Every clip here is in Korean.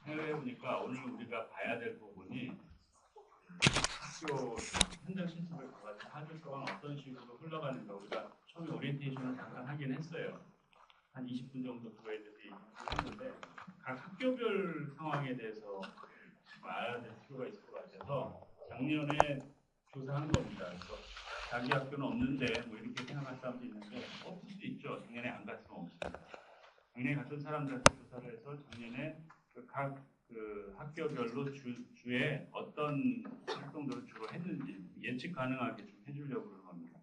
해외에 보니까 오늘 우리가 봐야 될 부분이 학교 현장 실습을 가가지고 4주 동안 어떤 식으로 흘러가는가 우리가 처음에 오리엔테이션을 잠깐 하긴 했어요. 한 20분 정도 그거에 대해서 얘기했는데 각 학교별 상황에 대해서 알아야 될 필요가 있을 것 같아서 작년에 조사한 겁니다. 그래서 자기 학교는 없는데 뭐 이렇게 생각할 사람도 있는데 없을 수도 있죠. 작년에 안 갔으면 없습니다. 작년에 갔던 사람들한테 조사를 해서 작년에 각 학교별로 주에 어떤 활동들을 주로 했는지 예측 가능하게 좀 해주려고 그러는 겁니다.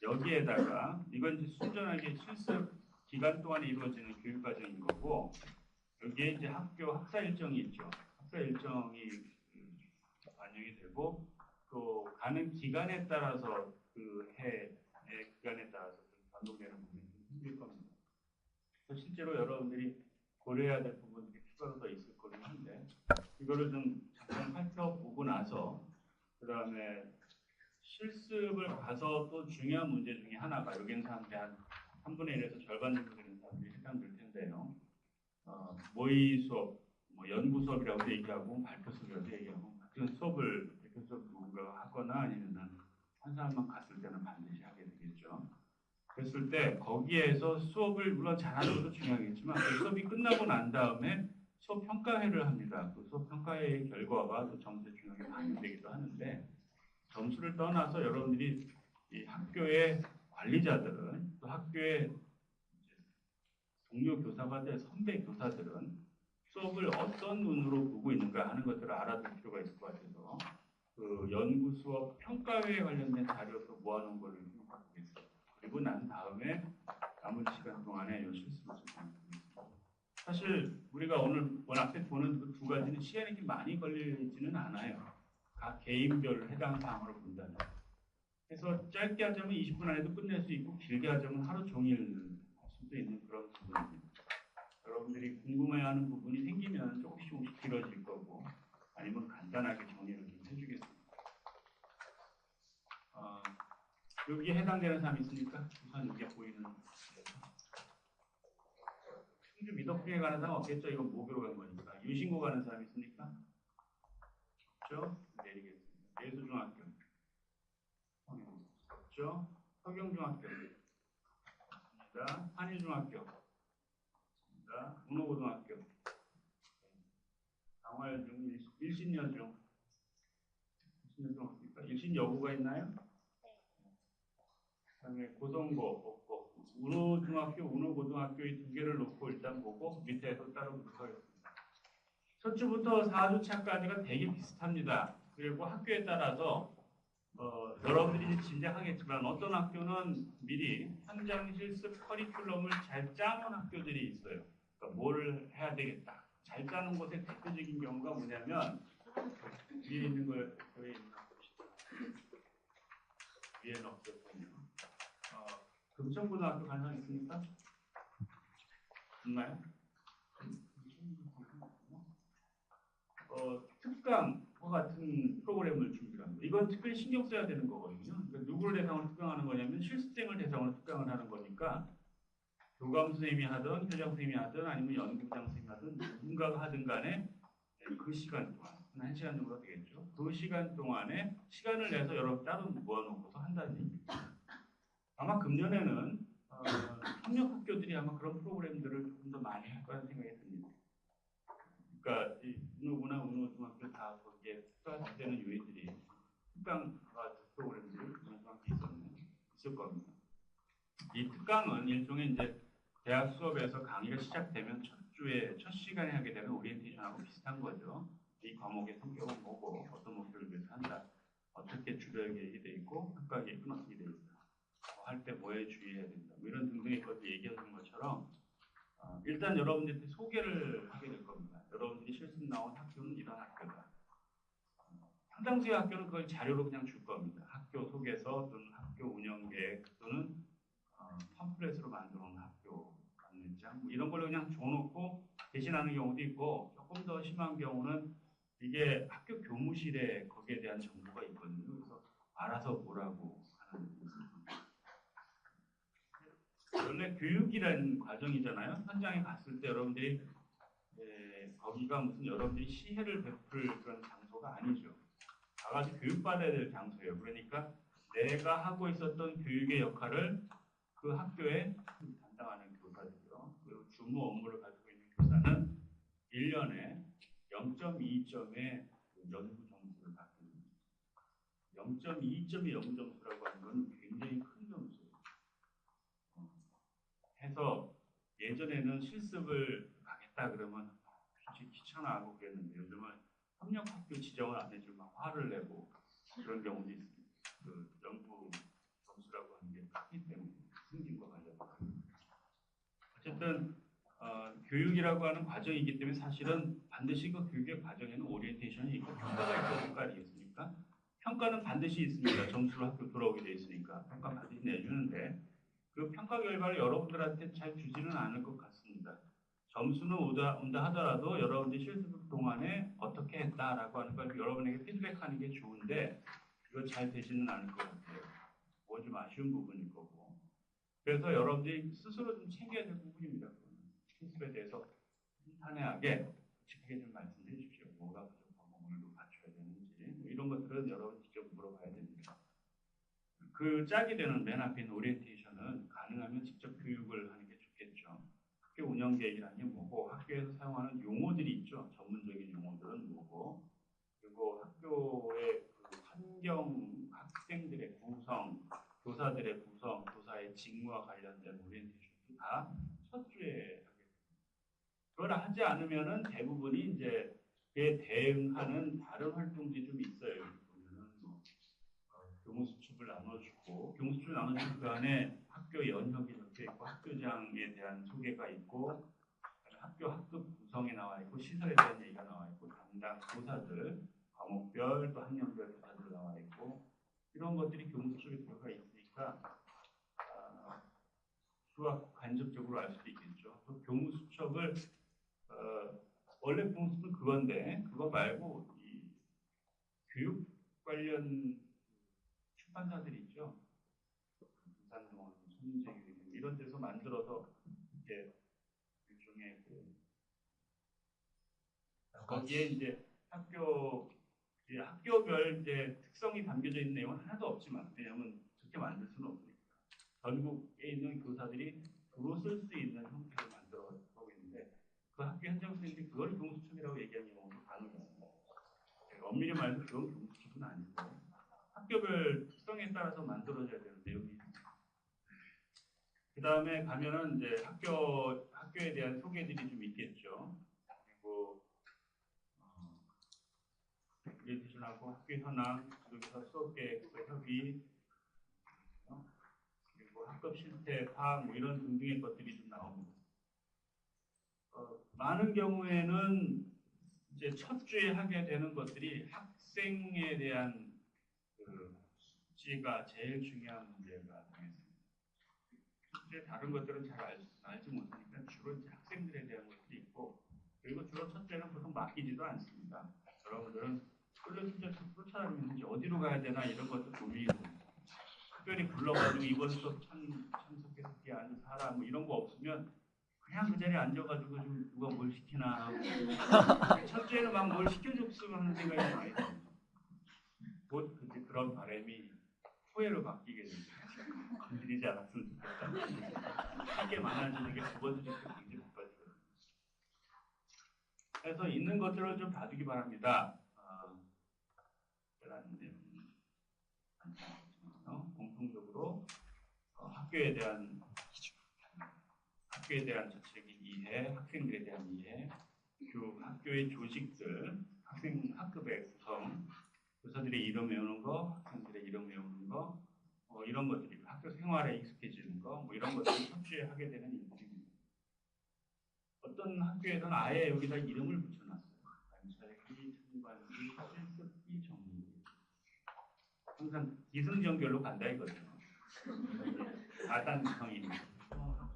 여기에다가 이건 이제 순전하게 실습 기간 동안에 이루어지는 교육 과정인 거고 여기에 이제 학교 학사 일정이 있죠. 학사 일정이 반영이 되고 또 가는 기간에 따라서 그 해의 기간에 따라서 좀 변동되는 부분이 좀 생길 겁니다. 그래서 실제로 여러분들이 고려해야 될 부분들이 추가로 더 있을 거긴 한데 이거를 좀 잠깐 살펴보고 나서 그 다음에 실습을 가서 또 중요한 문제 중에 하나가 여기는 사람들이 한 3분의 1에서 절반 정도 되는 사람들이 해당될 텐데요. 모의 수업, 뭐 연구 수업이라고도 얘기하고 발표 수업이라고도 얘기하고 같은 수업을 대표 수업 누군가 하거나 아니면 한 사람만 갔을 때는 반드시 하게 되겠죠. 그랬을 때 거기에서 수업을 물론 잘하는 것도 중요하겠지만 그 수업이 끝나고 난 다음에 수업 평가회를 합니다. 그 수업 평가회의 결과가 또 점수에 중요하게 반영되기도 하는데 점수를 떠나서 여러분들이 이 학교의 관리자들은 또 학교의 동료 교사가 선배 교사들은 수업을 어떤 눈으로 보고 있는가 하는 것들을 알아둘 필요가 있을 것 같아서 그 연구 수업 평가회에 관련된 자료도 모아놓은 거를 보겠습니다. 그리고 난 다음에 나머지 시간 동안에 이 실습을 진행하겠습니다. 사실 우리가 오늘 앞에 보는 그 두 가지는 시간이 좀 많이 걸리지는 않아요. 각 개인별 해당 사항으로 본다면. 그래서 짧게 하자면 20분 안에도 끝낼 수 있고 길게 하자면 하루 종일 할 수도 있는 그런 부분입니다. 여러분들이 궁금해하는 부분이 생기면 조금씩 길어질 거고 아니면 간단하게 정리를 좀 해주겠습니다. 여기에 해당되는 사람이 있습니까? 우선 여기에 보이는 충주 미덕분에 가는 사람 없겠죠? 이건 모교로 간 거니까. 유신고 가는 사람 있습니까? 없죠? 내리겠습니다. 예수중학교 없죠? 서경중학교 있습니다. 한일중학교 있습니다. 문호고등학교 강화여중, 일신여중 없습니까? 일신여고가 있나요? 그다음에 고성고 없고 운호중학교, 운호고등학교 이 두 개를 놓고 일단 보고 밑에도 따로 묶어있습니다. 첫 주부터 4주차까지가 되게 비슷합니다. 그리고 학교에 따라서 여러분들이 짐작하겠지만 어떤 학교는 미리 현장 실습 커리큘럼을 잘 짜놓은 학교들이 있어요. 그러니까 뭘 해야 되겠다. 잘 짜는 곳의 대표적인 경우가 뭐냐면 위에 있는 걸 저희 위에는 없었군요. 금천고등학교 가는 사람 있습니까? 없나요? 특강과 같은 프로그램을 준비합니다. 이건 특별히 신경 써야 되는 거거든요. 그러니까 누구를 대상으로 특강하는 거냐면 실습생을 대상으로 특강을 하는 거니까 교감 선생님이 하든 교장 선생님이 하든 아니면 연구부장 선생님이 하든 누군가가 하든 간에 그 시간 동안 한 1시간 정도 되겠죠. 그 시간 동안에 시간을 내서 여러 따로 모아놓고서 한다는 얘기입니다. 아마 금년에는 협력학교들이 아마 그런 프로그램들을 조금 더 많이 할 거라는 생각이 듭니다. 그러니까 이 운호구나 운호중학교 다 거기에 특강되는 요인들이 특강과 프로그램들이 중학교 있을 겁니다. 이 특강은 일종의 이제 대학 수업에서 강의가 시작되면 첫 주에 첫 시간에 하게 되는 오리엔테이션하고 비슷한 거죠. 이 과목의 성격은 뭐고 어떤 목표를 위해서 한다. 어떻게 주별 계획이 돼 있고 평가 계획은 어떻게 돼 있다. 할 때 뭐에 주의해야 된다. 뭐 이런 등등의 것을 얘기해 준 것처럼 일단 여러분들한테 소개를 하게 될 겁니다. 여러분들이 실습 나온 학교는 이런 학교다. 상당수의 학교는 그걸 자료로 그냥 줄 겁니다. 학교 소개서 또는 학교 운영 계획 또는 팜플렛으로 만들어 놓은 학교 안내장 뭐 이런 걸 그냥 줘놓고 대신하는 경우도 있고 조금 더 심한 경우는 이게 학교 교무실에 거기에 대한 정보가 있거든요. 그래서 알아서 보라고 하는 원래 교육이라는 과정이잖아요. 현장에 갔을 때 여러분들이 여기가 무슨 여러분들이 시혜를 베풀 그런 장소가 아니죠. 다 같이 교육받아야 될 장소예요. 그러니까 내가 하고 있었던 교육의 역할을 그 학교에 담당하는 교사들이요. 그리고 주무 업무를 가지고 있는 교사는 1년에 0.2점의 연구 점수를 받는 0.2점의 연구 점수라고 하는 건 굉장히 큰 점수예요. 해서 예전에는 실습을 가겠다 그러면 솔직히 귀찮아하고 그랬는데 요즘은 협력학교 지정을 안 해주면 막 화를 내고 그런 경우도 있습니다. 그 연구 점수라고 하는 게 크기 때문에 승진과 관련해서 어쨌든 교육이라고 하는 과정이기 때문에 사실은 반드시 그 교육의 과정에는 오리엔테이션이 있고 평가가 있어야 할 거 아니겠습니까? 평가는 반드시 있습니다. 점수로 학교 돌아오게 돼 있으니까 평가 반드시 내주는데 그 평가 결과를 여러분들한테 잘 주지는 않을 것 같습니다. 점수는 온다 하더라도 여러분들이 실습 동안에 어떻게 했다라고 하는 걸 여러분에게 피드백하는 게 좋은데 이거 잘 되지는 않을 것 같아요. 뭐 좀 아쉬운 부분일 거고. 그래서 여러분들이 스스로 좀 챙겨야 될 부분입니다. 실습에 대해서 탄탄하게 솔직하게 좀 말씀해 주십시오. 뭐가 부족하고 오늘도 갖춰야 되는지 뭐 이런 것들은 여러분 직접 물어봐야 됩니다. 그 짝이 되는 맨 앞에 있는 오리엔테이션은 가능하면 직접 교육을 하는 게 좋겠죠. 학교 운영 계획이라는 게 뭐고 학교에서 사용하는 용어들이 있죠. 전문적인 용어들은 뭐고 그리고 학교의 그 환경, 학생들의 구성, 교사들의 구성, 교사의 직무와 관련된 오리엔테이션도 다 첫 주에 하게 됩니다. 그걸 하지 않으면은 대부분이 이제 그에 대응하는 다른 활동들이 좀 있어요. 보면은 뭐 교무수첩을 나눠주고 교무수첩을 나눠주고 그 안에 학교 연혁이 적혀 있고 학교장에 대한 소개가 있고 학교 학급 구성에 나와 있고 시설에 대한 얘기가 나와 있고 담당 교사들 과목별 또 학년별 교사들 나와 있고 이런 것들이 교무수첩에 들어가 있으니까 수학 간접적으로 알 수도 있겠죠. 또 교무수첩을 원래 교무수첩은 그건데 그거 말고 이 교육 관련 출판사들이 있죠. 부산동원, 손재규 이런 데서 만들어서 이제 일종의 거기에 이제 학교별 이제 특성이 담겨져 있는 내용은 하나도 없지만 왜냐하면 그렇게 만들 수는 없으니까 전국에 있는 교사들이 주로 쓸 수 있는 형태를 만들어가고 있는데 그 학교 현장생들이 그걸 교무수첩이라고 얘기하는 경우도 간혹 있습니다. 엄밀히 말해서 그건 교무수첩은 아니고 학교별 특성에 따라서 만들어져야 되는 내용이 있습니다. 그 다음에 가면은 이제 학교에 대한 소개들이 좀 있겠죠. 그리고 오리엔테이션하고 학교 현황, 그리고 수업 계획과 협의, 그리고 학급 실태 파악 뭐 이런 등등의 것들이 좀 나옵니다. 많은 경우에는 이제 첫 주에 하게 되는 것들이 학생에 대한 그 숙지가 제일 중요한 문제가 되겠습니다. 실제 다른 것들은 잘 알지 못하니까 주로 이제 학생들에 대한 것들이 있고 그리고 주로 첫째는 보통 맡기지도 않습니다. 여러분들은 진짜 쫓아다니면서 어디로 가야 되나 이런 것도 고민이 됩니다. 특별히 불러가지고 이번 수업 참석해서 이렇게 앉아서 하라 뭐 이런 거 없으면 그냥 그 자리에 앉아가지고 좀 누가 뭘 시키나 하고 첫째는 막 뭘 시켜줬으면 하는 생각이 많이 듭니다. 곧 이제 그런 바람이 후회로 바뀌게 됩니다. 건드리지 않았으면 좋겠다. 이게 많아지는 게 두 번째 주에 굉장히 바빠지거든요. 그래서 있는 것들을 좀 봐두기 바랍니다. 공통적으로 학교에 대한 자체적인 이해, 학생들에 대한 이해, 학교의 조직들, 학급의 구성, 교사들의 이름 외우는 거, 학생들의 이름 외우는 거, 이런 것들이 학교 생활에 익숙해지는 거, 뭐 이런 것들을 섭취해 하게 되는 일들입니다. 어떤 학교에서는 아예 여기다 이름을 붙여놨어요. 관찰기, 참관기, 실습기, 정리. 항상 기승전결로 간다 이거죠. 다단성이니.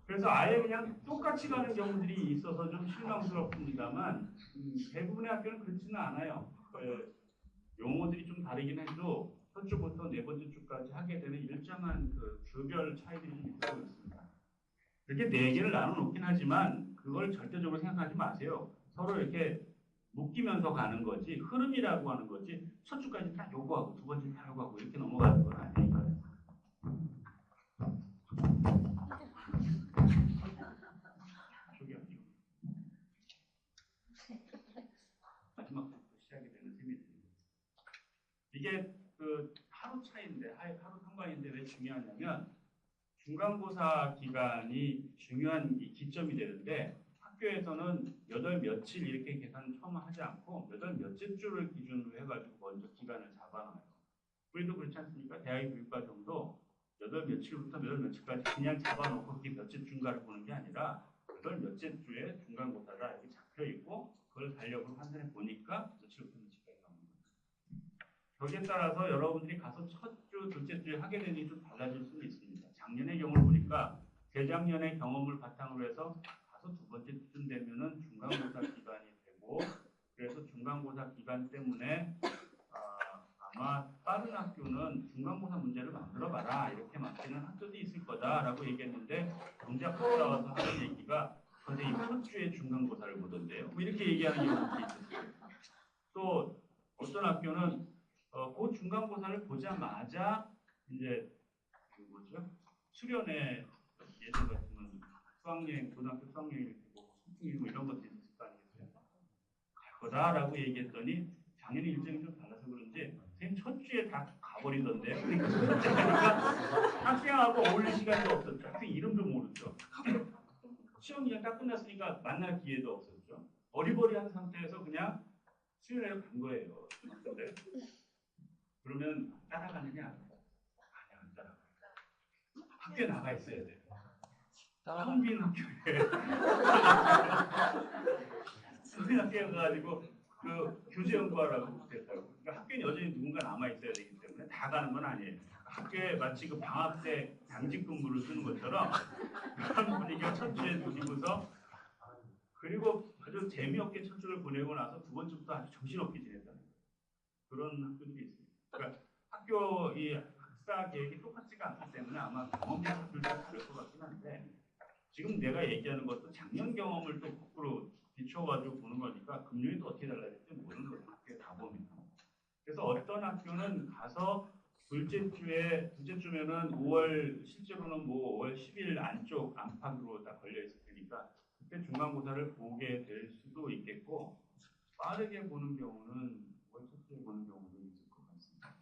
그래서 아예 그냥 똑같이 가는 경우들이 있어서 좀 실망스럽습니다만 대부분의 학교는 그렇지는 않아요. 용어들이 좀 다르긴 해도 첫 주부터 네 번째 주까지 하게 되는 일정한 그 주별 차이들이 좀 있다고 있습니다. 이렇게 네 개를 나눠 놓긴 하지만 그걸 절대적으로 생각하지 마세요. 서로 이렇게 묶이면서 가는 거지 흐름이라고 하는 거지 첫 주까지 딱 요구하고 두 번째 딱 요구하고 이렇게 넘어가는 건 아니니까요. 저기 아니요. 마지막부터 시작이 되는 셈이 됩니다. 이게 그 하루 차이인데 하루 상관인데 왜 중요하냐면 중간고사 기간이 중요한 기점이 되는데 학교에서는 8며칠 이렇게 계산 처음 하지 않고 8몇째 주를 기준으로 해가지고 먼저 기간을 잡아놔요. 우리도 그렇지 않습니까? 대학의 교육과정도 8며칠부터 8며칠까지 그냥 잡아놓고 그게 몇째 주인가를 보는 게 아니라 8몇째 주에 중간고사가 이렇게 잡혀있고 그걸 달력으로 환산해 보니까 며칠부터 며칠까지 나오는 거예요. 거기에 따라서 여러분들이 가서 첫 주, 둘째 주에 하게 되니 좀 달라질 수는 있습니다. 작년의 경우를 보니까 재작년의 경험을 바탕으로 해서 가서 두 번째 쯤 되면은 중간고사 기간이 되고 그래서 중간고사 기간 때문에 아마 다른 학교는 중간고사 문제를 만들어봐라 이렇게 맡기는 학교도 있을 거다라고 얘기했는데 정작 학교 나와서 하는 얘기가 선생님 첫 주에 중간고사를 보던데요. 뭐 이렇게 얘기하는 경우도 있었어요. 또 어떤 학교는 그 중간고사를 보자마자 이제 그 뭐죠? 수련회 예전 같으면 수학여행 고등학교 수학여행 뭐 소풍이 뭐 이런 것도 있었을 거 아니겠어요? 갈 거다라고 얘기했더니 당연히 일정이 좀 달라서 그런지 선생님 첫 주에 다 가버리던데요. 그러니까 학생하고 어울릴 시간도 없었죠. 학생 이름도 모르죠. 시험 기간 딱 끝났으니까 만날 기회도 없었죠. 어리버리한 상태에서 그냥 수련회를 간 거예요. 근데 그러면 따라가느냐? 아니 안 따라가. 학교에 나가 있어야 돼. 성빈 학교에 성빈 학교에 가가지고 그 교재 연구하라고 됐다고. 그러니까 학교에 여전히 누군가 남아 있어야 되기 때문에 다 가는 건 아니에요. 학교에 마치 그 방학 때 당직 근무를 쓰는 것처럼 그런 분위기가 첫 주에 누리고서 그리고 아주 재미없게 첫 주를 보내고 나서 두 번째부터 아주 정신없게 지냈다는 그런 학교들이 있습니다. 그러니까 학교 이 학사 계획이 똑같지가 않기 때문에 아마 경험이 둘다 다를 것 같긴 한데 지금 내가 얘기하는 것도 작년 경험을 또 거꾸로 비춰가지고 보는 거니까 금융이 또 어떻게 달라질지 모르는 거죠. 학교에 다 보면. 그래서 어떤 학교는 가서 둘째 주면은 5월 실제로는 뭐 5월 10일 안쪽 안팎으로 다 걸려 있을 테니까 그때 중간고사를 보게 될 수도 있겠고 빠르게 보는 경우는 5월 첫째 보는 경우도 있을 것 같습니다.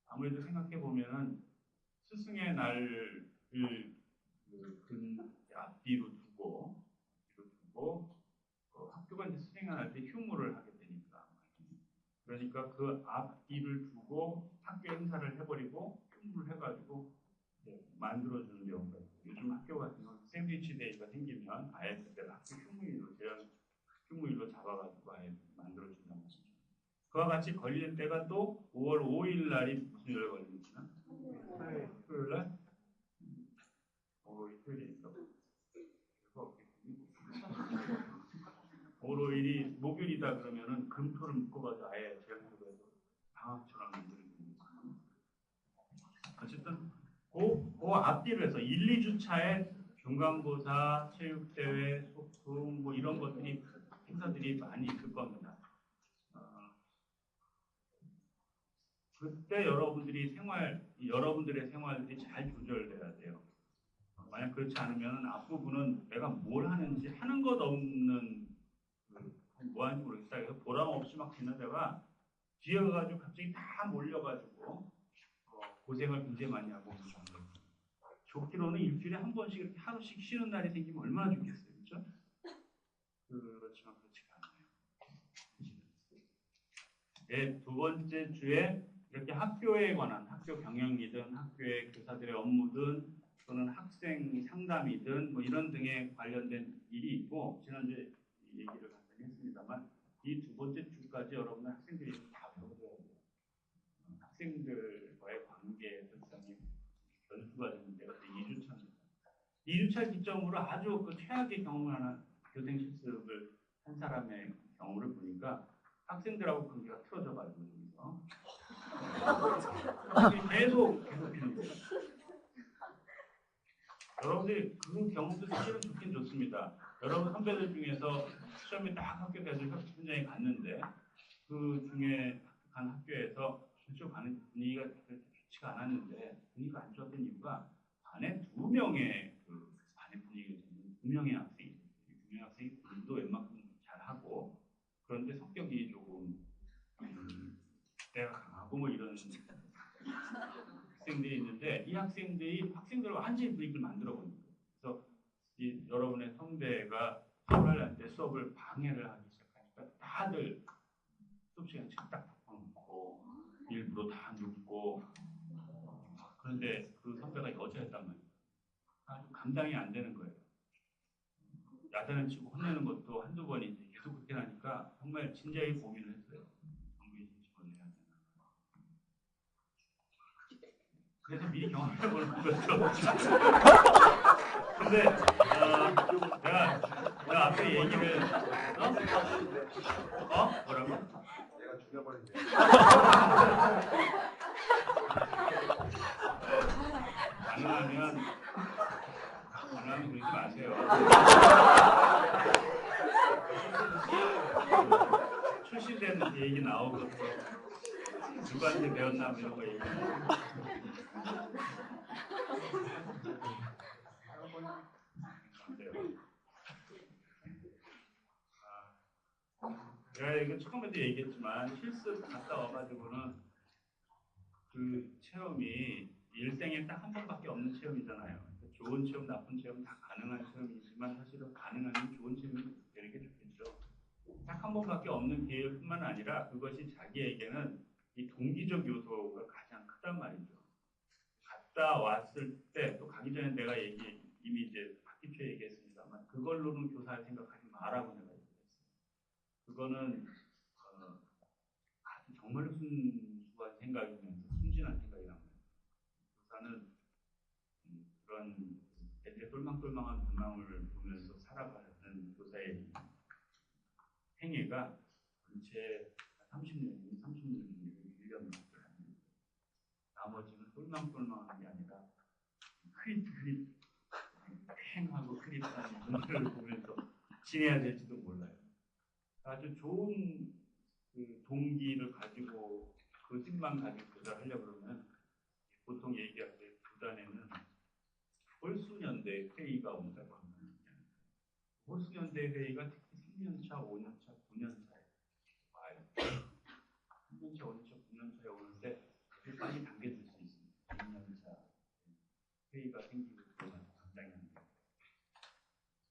아무래도 생각해 보면은 스승의 날을 앞뒤로 두고 학교가 이제 수행할 때 휴무를 하게 되니까 그러니까 그 앞뒤를 두고 학교 행사를 해버리고 휴무를 해가지고 만들어주는 경우가 있고 요즘 학교 같은 경우는 샌드위치 데이가 생기면 아예 그때 학교 휴무일로 대형 휴무일로 잡아가지고 아예 만들어준다는 거죠. 그와 같이 걸릴 때가 또 5월 5일 날이 무슨 요일에 걸리는지나 토요일 날? 토요일이니까 5월 5일이 목요일이다 그러면은 금토를 묶어가지고 아예 제한적으로 해서 방학처럼 만드는 겁니다. 어쨌든 그 앞뒤로 해서 1, 2주차에 중간고사, 체육대회, 소풍 뭐 이런 것들이 행사들이 많이 있을 겁니다. 그때 여러분들의 생활들이 잘 조절돼야 돼요. 만약 그렇지 않으면 앞부분은 내가 뭘 하는지 하는 것 없는 뭐 하는지 모르겠다. 그래서 보람 없이 막 지나다가 뒤에 가가지고 갑자기 다 몰려가지고 고생을 굉장히 많이 하고 좋기로는 일주일에 한 번씩 이렇게 하루씩 쉬는 날이 생기면 얼마나 좋겠어요. 그렇죠? 그렇지만 그렇지가 않아요. 네, 두 번째 주에 이렇게 학교에 관한 학교 경영이든 학교의 교사들의 업무든 또는 학생 상담이든 뭐 이런 등에 관련된 일이 있고 지난주에 이 얘기를 간단히 했습니다만 이 두 번째 주까지 여러분들 학생들이 다 배워줘야 돼요. 학생들과의 관계 설정이 변수가 되는데 그때 2주차입니다. 2주차 기점으로 아주 그 최악의 경험을 하는 교생 실습을 한 사람의 경우를 보니까 학생들하고 관계가 틀어져가지고 여기서 계속 괴롭히는 거예요. 여러분들이 그 경험도 사실은 좋긴 좋습니다. 여러분 선배들 중에서 시험에 딱 합격해서 현장에 갔는데 그 중에 간 학교에서 실제 가는 분위기가 좋지가 않았는데 분위기가 안 좋았던 이유가 반에 두 명의 그 반의 분위기가 두 명의 학생이 있었어요. 두 명의 학생이 공부도 웬만큼 잘하고 그런데 성격이 조금 내가 강하고 뭐 이런 학생들이 있는데 이 학생들과 완전히 분위기를 만들어 본 거예요. 그래서 이 여러분의 선배가 수업을 할 때 수업을 방해를 하기 시작하니까 다들 수업 시간 딱 바꿔놓고 일부러 다 눕고 그런데 그 선배가 여자였단 말이에요. 아주 감당이 안 되는 거예요. 야단을 치고 혼내는 것도 한두 번이지 계속 그렇게 하니까 정말 진지하게 고민을 했어요. 정부에 집어내야 되나. 그래서 미리 경험해보는 거죠. 근데 내가 앞에 얘기를 뭐라고? 내가 죽여버린대. 가능하면 그러지 마세요. 출시된 얘기 나오고 누구한테 배웠나 뭐 이런 거 얘기하고 제가 이거 처음에도 얘기했지만 실습 갔다 와가지고는 그 체험이 일생에 딱 한 번밖에 없는 체험이잖아요. 좋은 체험, 나쁜 체험 다 가능한 체험이지만 사실은 가능한 좋은 체험이 되는 게 좋겠죠. 딱 한 번밖에 없는 기회뿐만 아니라 그것이 자기에게는 이 동기적 요소가 가장 크단 말이죠. 갔다 왔을 때 또 가기 전에 내가 이미 이제 학기 초에 얘기했습니다만 그걸로는 교사를 생각하지 마라고 내가 얘기했어요. 그거는 아주 정말 순수한 생각이면서 순진한 생각이란 말이에요. 교사는 그런 이제 똘망똘망한 문망을 보면서 살아가는 교사의 행위가 전체 30년, 1년밖에 안 돼요. 나머지는 똘망똘망한 게 아니라 팽하고 흐릿한 문을 보면서 지내야 될지도 몰라요. 아주 좋은 그 동기를 가지고 그 힘만 가지고 교사하려고 그러면 보통 얘기할 때 교단에는 홀수년대 회의가 온다고 합니다. 홀수년대 회의가 특히 3년차, 5년차, 9년차에 와요. 3년차, 5년차, 9년차에 오는데 아주 빨리 당겨질 수 있습니다. 2년차 회의가 생기고 그러면 당장이 안 돼요.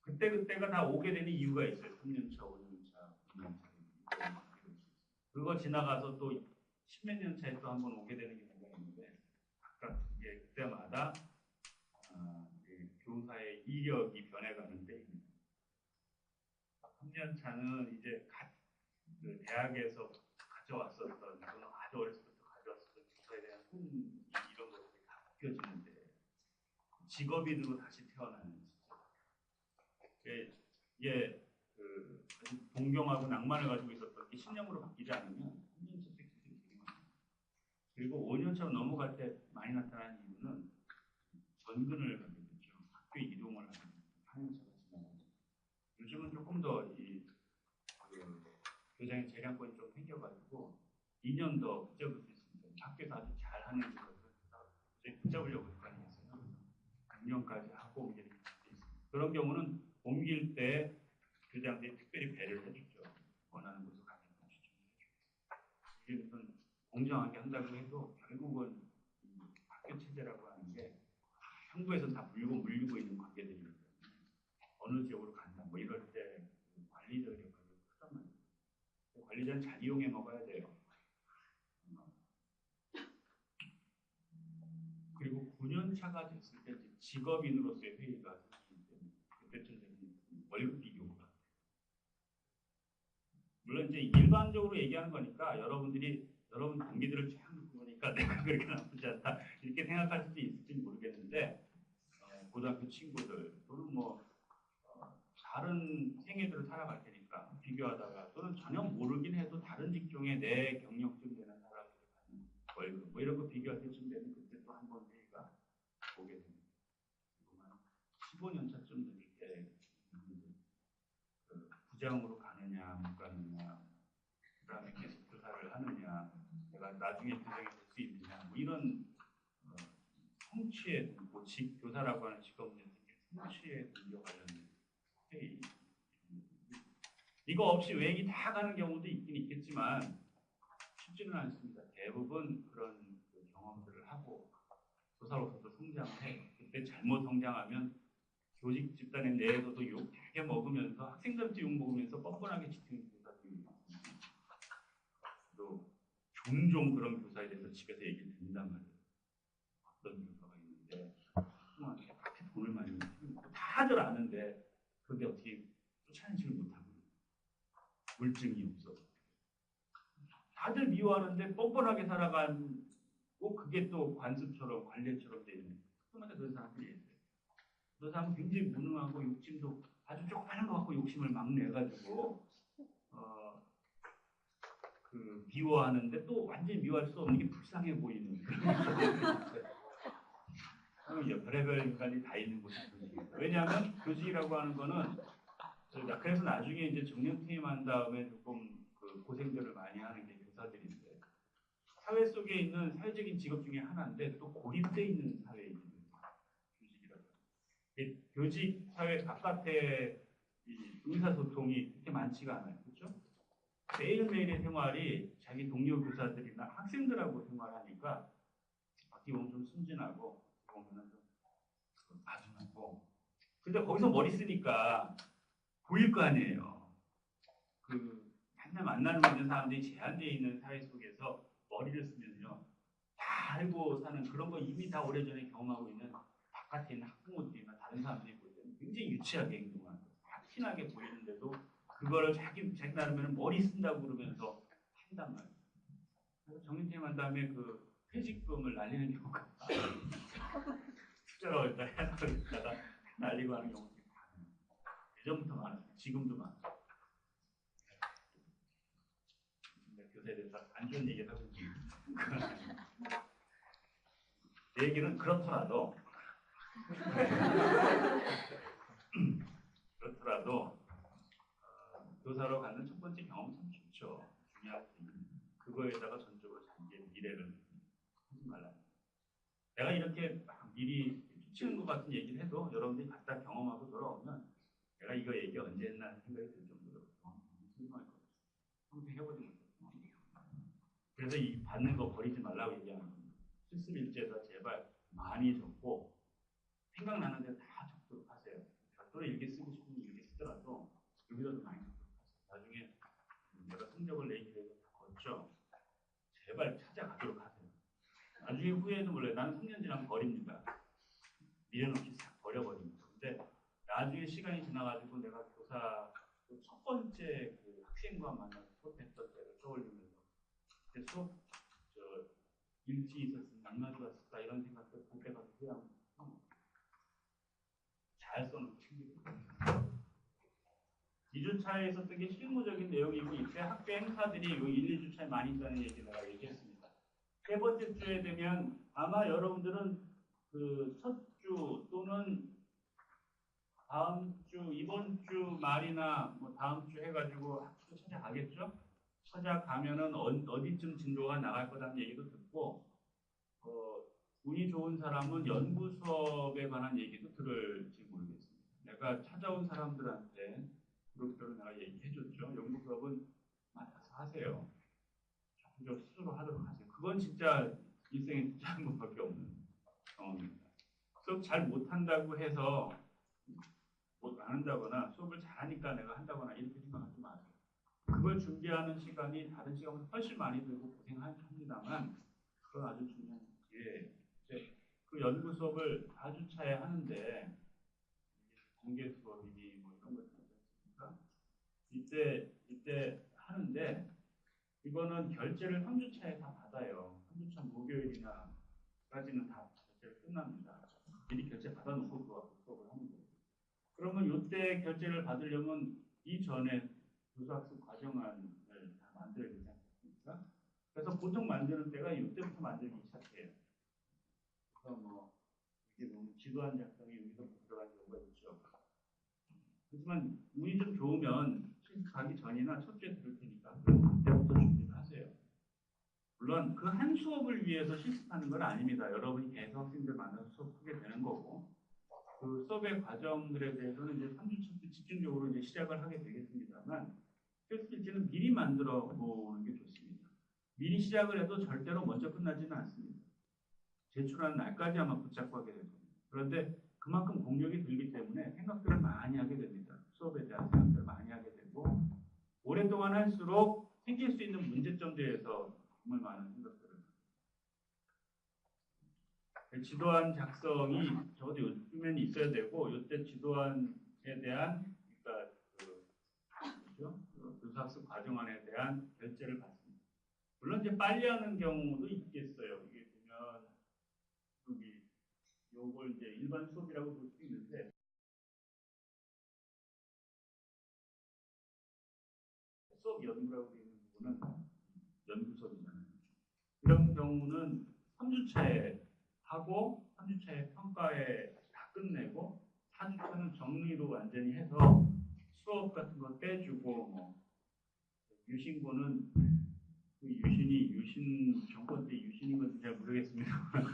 그때가 다 오게 되는 이유가 있어요. 3년차, 5년차, 9년차. 그거 지나가서 또 십몇 년 차에 또 한 번 오게 되는 경우가 있는데 각각 이게 그때마다 교사의 이력이 변해가는 때입니다. 3년 차는 이제 그 대학에서 가져왔었던 또는 아주 어렸을 때부터 가져왔었던 교사에 대한 꿈 이런 것들이 다 바뀌어지는데 직업인으로 다시 태어나는 이게 그 동경하고 낭만을 가지고 있었던 게 신념으로 바뀌지 않으면 3년차 때 되게 많아요. 그리고 5년차 넘어갈 때 많이 나타나는 이유는 전근을 하게 되죠. 학교 이동을 하게 되죠. 4년차가 지나가죠. 요즘은 조금 더 교장의 재량권이 좀 생겨가지고 2년 더 붙잡을 수 있습니다. 학교에서 아주 잘하는 것을 붙잡으려고 할 거 아니겠어요. 6년까지 하고 이렇게 있습니다. 그런 경우는 옮길 때 교장들이 특별히 배려를 해주죠. 원하는 곳을 가면 추천을 해주고. 이게 무슨 공정하게 한다고 해도 결국은 학교 체제라고 하는 게 정부에서 다 물리고 있는 관계들이기 때문에 어느 지역으로 간다 뭐 이럴 때 관리적 역할이 크단 말이에요. 관리자는 잘 이용해 먹어야 돼요. 그리고 9년 차가 됐을 때 직업인으로서의 회의가 생기기 때문에 그때쯤 되면 월급 비교가 물론 이제 일반적으로 얘기하는 거니까 여러분 동기들을 쫙 듣고 보니까 내가 그렇게 나쁘지 않다 이렇게 생각할 수도 있을지 모르겠는데 고등학교 친구들 또는 뭐 다른 생애들을 살아갈 테니까 비교하다가 또는 전혀 모르긴 해도 다른 직종에 내 경력쯤 되는 사람들이 받는 월급 뭐 이런 거 비교할 때쯤 되면 그때 또 한 번 회의가 오게 됩니다. 15년 차쯤 될 때 부장으로 가느냐 못 가느냐, 그다음에 계속 교사를 하느냐, 내가 나중에 부장이 될 수 있느냐, 뭐 이런 성취에 뭐 교사라고 하는 직업 내에서 성취에 문제와 관련된 회의, 이거 없이 외행이 다 가는 경우도 있긴 있겠지만 쉽지는 않습니다. 대부분 그런 그 경험들을 하고 교사로서도 성장을 해요. 그때 잘못 성장하면 교직 집단의 내에서도 욕 되게 먹으면서 학생들한테 욕 먹으면서 뻔뻔하게 지키는 교사들이 있습니다. 또 종종 그런 교사에 대해서 집에서 얘기를 듣는단 말이에요. 어떤 교사가 있는데 그렇게 돈을 많이 쓰고 다들 아는데 그런데 어떻게 쫓아내지를 못하고 물증이 없어서 다들 미워하는데 뻔뻔하게 살아가고 그게 또 관습처럼 관례처럼 되는 그마다 그런 사람들이 있어요. 그 사람은 굉장히 무능하고 욕심도 아주 조그마한 거 갖고 욕심을 막 내가지고 그 미워하는데 또 완전히 미워할 수 없는 게 불쌍해 보이는 그런 별의별 인간이 다 있는 곳이 교직입니다. 왜냐하면 교직이라고 하는 거는 그래서 나중에 이제 정년 퇴임한 다음에 조금 그 고생들을 많이 하는 게 교사들인데 사회 속에 있는 사회적인 직업 중에 하나인데 또 고립돼 있는 사회입니다. 교직이라고. 교직 사회 바깥의 이 의사소통이 그렇게 많지가 않아요. 그렇죠? 매일매일의 생활이 자기 동료 교사들이나 학생들하고 생활하니까 어떻게 보면 좀 순진하고 어떻게 보면 좀 마중하고 근데 거기서 머리 쓰니까 보일 거 아니에요. 그 맨날 만나는 있는 사람들이 제한되어 있는 사회 속에서 머리를 쓰면요. 다 알고 사는 그런 거 이미 다 오래전에 경험하고 있는 바깥에 있는 학부모들이나 다른 사람들이 볼 때는 굉장히 유치하게 행동하는 거예요. 티나게 보이는데도 그거를 자기 나름대로 머리 쓴다고 그러면서 한단 말이에요. 그래서 정년퇴임한 다음에 그 퇴직금을 날리는 경우가 투자가 있다 해서 있다가 날리고 하는 경우들이 많아요. 예전부터 많아요. 지금도 많아요. 교사에 대해서 안 좋은 얘기를 하고 있는 내 얘기는 그렇더라도 교사로 가는 첫 번째 경험은 참 좋죠. 중요하지. 그거에다가 전적으로 자기의 미래를 하지 말라. 내가 이렇게 막 미리 추치는 것 같은 얘기를 해도 여러분들이 갖다 경험하고 돌아오면 내가 이거 얘기 언제 했나 생각이 들 정도로 궁금할 거예요. 한번 해보지 못했어. 그래서 이 받는 거 버리지 말라고 얘기하는 겁니다. 실습일지에다 제발 많이 적고 생각나는 데 다 적도록 하세요. 별도로 일기 쓰고 싶으면 일기 쓰더라도 여기다도 많이 적도록 하세요. 나중에 내가 성적을 내기 위해서 다 걷죠. 제발 찾아가도록 하세요. 나중에 후회도 몰라요. 나는 3년 지나면 버립니다. 미련 없이 싹 버려버립니다. 근데 나중에 시간이 지나가지고 내가 교사 첫 번째 그 학생과 만나서 수업했던 때를 떠올리면서 그때 수업 일찍 있었으면 얼마나 좋았을까 이런 생각들 볼 때가 그냥 잘 써놓고 챙기거든요. 2주차에 있었던 게 실무적인 내용이고 이때 학교 행사들이 요 1, 2주차에 많이 있다는 얘기 내가 얘기했습니다. 세 번째 주에 되면 아마 여러분들은 그 첫 주 또는 다음 주, 이번 주 말이나 뭐 다음 주 해가지고 학교 찾아가겠죠? 찾아가면은 어디쯤 진도가 나갈 거라는 얘기도 듣고, 운이 좋은 사람은 연구 수업에 관한 얘기도 들을지 모르겠습니다. 내가 찾아온 사람들한테 그룹별로 내가 얘기해줬죠. 연구 수업은 맡아서 하세요. 조금 스스로 하도록 하세요. 그건 진짜 인생에 진짜 한 번밖에 없는 경험입니다. 수업 잘 못한다고 해서 못 안 한다거나 수업을 잘하니까 내가 한다거나 이렇게 생각하지 마세요. 그걸 준비하는 시간이 다른 시간보다 훨씬 많이 들고 고생합니다만 그건 아주 중요한 기회예요. 그 연구 수업을 4주차에 하는데 공개 수업이니 뭐 이런 것들 있습니까? 이때 하는데 이거는 결제를 3주차에 다 받아요. 3주차 목요일이나까지는 다 결제를 끝납니다. 미리 결제 받아놓고 그거 수업을 하는 거예요. 그러면 이때 결제를 받으려면 이전에 교사학습 과정안을 다 만들어야 되지 않습니까? 그래서 보통 만드는 때가 이때부터 만들기 시작해요. 그래서 뭐 이게 너무 지도안 작성이 여기서부터 들어간 경우가 있죠. 하지만 운이 좀 좋으면 가기 전이나 첫 주에 들을 테니까 그때부터 준비를 하세요. 물론 그 한 수업을 위해서 실습하는 건 아닙니다. 여러분이 계속 학생들 만나서 수업하게 되는 거고 그 수업의 과정들에 대해서는 이제 3주 첫 주 집중적으로 이제 시작을 하게 되겠습니다만 테스트 일지는 미리 만들어 보는 게 좋습니다. 미리 시작을 해도 절대로 먼저 끝나지는 않습니다. 제출하는 날까지 아마 붙잡고 하게 될 겁니다. 그런데 그만큼 공력이 들기 때문에 생각들을 많이 하게 됩니다. 수업에 대한 생각들을 많이 하게 되고 오랫동안 할수록 생길 수 있는 문제점에 대해서 정말 많은 생각들을 지도안 작성이 적어도 요즘에는 있어야 되고 이때 지도안에 대한 그러니까 교사학습 과정안에 대한 결재를 받습니다. 물론 이제 빨리 하는 경우도 있겠어요. 이게 보면 여기 요걸 이제 일반 수업이라고 볼 수 있는데 수업 연구라고 되어 있는 부분은 연구 수업이잖아요. 이런 경우는 3주차에 하고 3주차에 평가에 다 끝내고 4주차는 정리로 완전히 해서 수업 같은 거 떼주고 뭐 유신고는 그 유신이 유신 정권 때 유신인 건지 잘 모르겠습니다만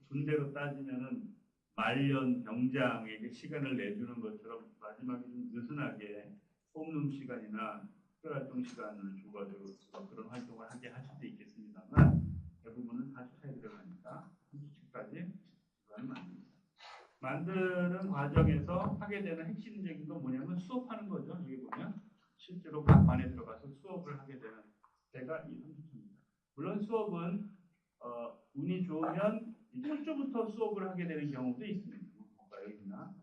군대로 따지면은 말년 병장에게 시간을 내주는 것처럼 마지막에 좀 느슨하게 홈룸 시간이나 특별활동 시간을 줘가지고 그런 활동을 하게 할 수도 있겠습니다만 대부분은 4주차에 들어가니까 3주차까지 시간을 만듭니다. 만드는 과정에서 하게 되는 핵심적인 건 뭐냐면 수업하는 거죠. 여기 보면 실제로 각 반에 들어가서 수업을 하게 되는 때가 이 3주차입니다. 물론 수업은 운이 좋으면 첫 주부터 수업을 하게 되는 경우도 있습니다. 뭔가 여기 있나?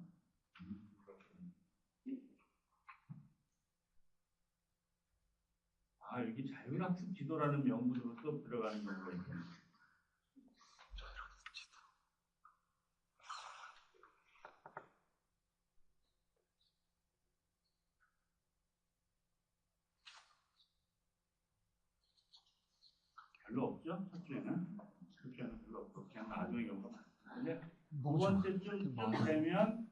여기 자율학습 지도라는 명분으로 수업 들어가는 경우가 있습니다. 별로 없죠? 첫 주에는 별로 없고 그냥 나중에 경우가 많습니다. 두 번째 쯤 되면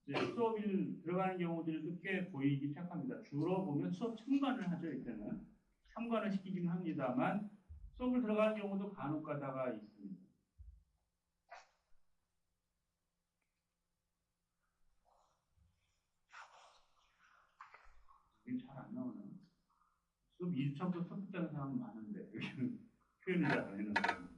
이제 수업이 들어가는 경우들도 꽤 보이기 시작합니다. 주로 보면 수업 참관을 하죠. 이때는 참관을 시키긴 합니다만 수업을 들어가는 경우도 간혹 가다가 있습니다. 이게 잘 안 나오네. 수업 2주차부터 수업 듣는 사람 많은데 여기는 표현을 잘 안 해놓은 거예요.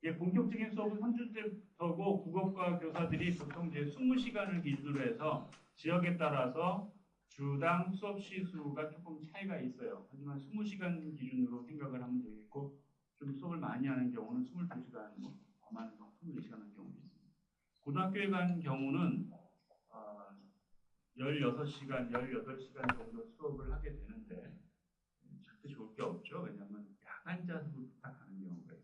예, 본격적인 수업은 3주 때부터고 국어과 교사들이 보통 이제 20시간을 기준으로 해서 지역에 따라서 주당 수업 시수가 조금 차이가 있어요. 하지만 20시간 기준으로 생각을 하면 되겠고 좀 수업을 많이 하는 경우는 22시간, 더 많은 경우 24시간 하는 경우도 있습니다. 고등학교에 간 경우는 16시간, 18시간 정도 수업을 하게 되는데 절대 좋을 게 없죠. 왜냐하면 야간 자습을 부탁하는 경우가 있어요.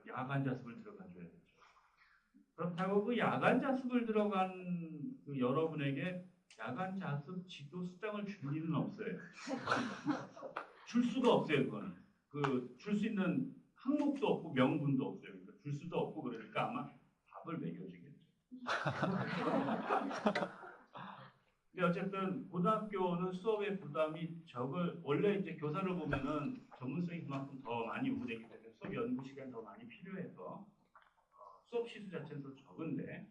야간 자습을 들어가줘야 되죠. 그렇다고 그 야간 자습을 들어간 그 여러분에게 야간 자습 지도 수당을 줄 일은 없어요. 줄 수가 없어요. 그거는 줄 수 있는 항목도 없고 명분도 없어요. 그러니까 줄 수도 없고 그러니까 아마 밥을 먹여주겠죠. 근데 어쨌든 고등학교는 수업의 부담이 원래 이제 교사를 보면은 전문성이 그만큼 더 많이 요구되기 때문에 수업 연구 시간이 더 많이 필요해서 수업 시수 자체는 더 적은데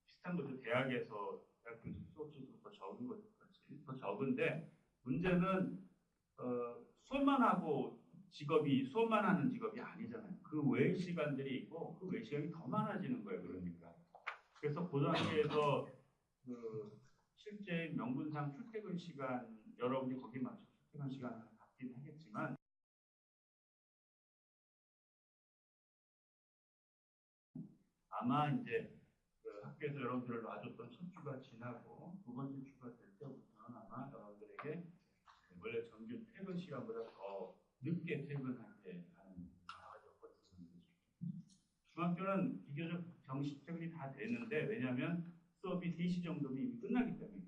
비슷한 거죠. 대학에서 대학교 수업 시수가 더 적은 것 같이 더 적은데 문제는 수업만 하는 직업이 아니잖아요. 그 외의 시간들이 있고 그 외의 시간이 더 많아지는 거예요. 그러니까 그래서 고등학교에서 실제 명분상 출퇴근 시간 여러분이 거기에 맞춰 출퇴근 시간을 갖긴 하겠지만 아마 이제 학교에서 여러분들을 놔줬던 첫 주가 지나고 두 번째 주가 될 때부터는 아마 여러분들에게 원래 정규 퇴근 시간보다 더 늦게 퇴근하게 하는 여건이 있습니다. 중학교는 비교적 정시적이 다 되는데 왜냐하면 수업이 3시 정도면 이미 끝나기 때문에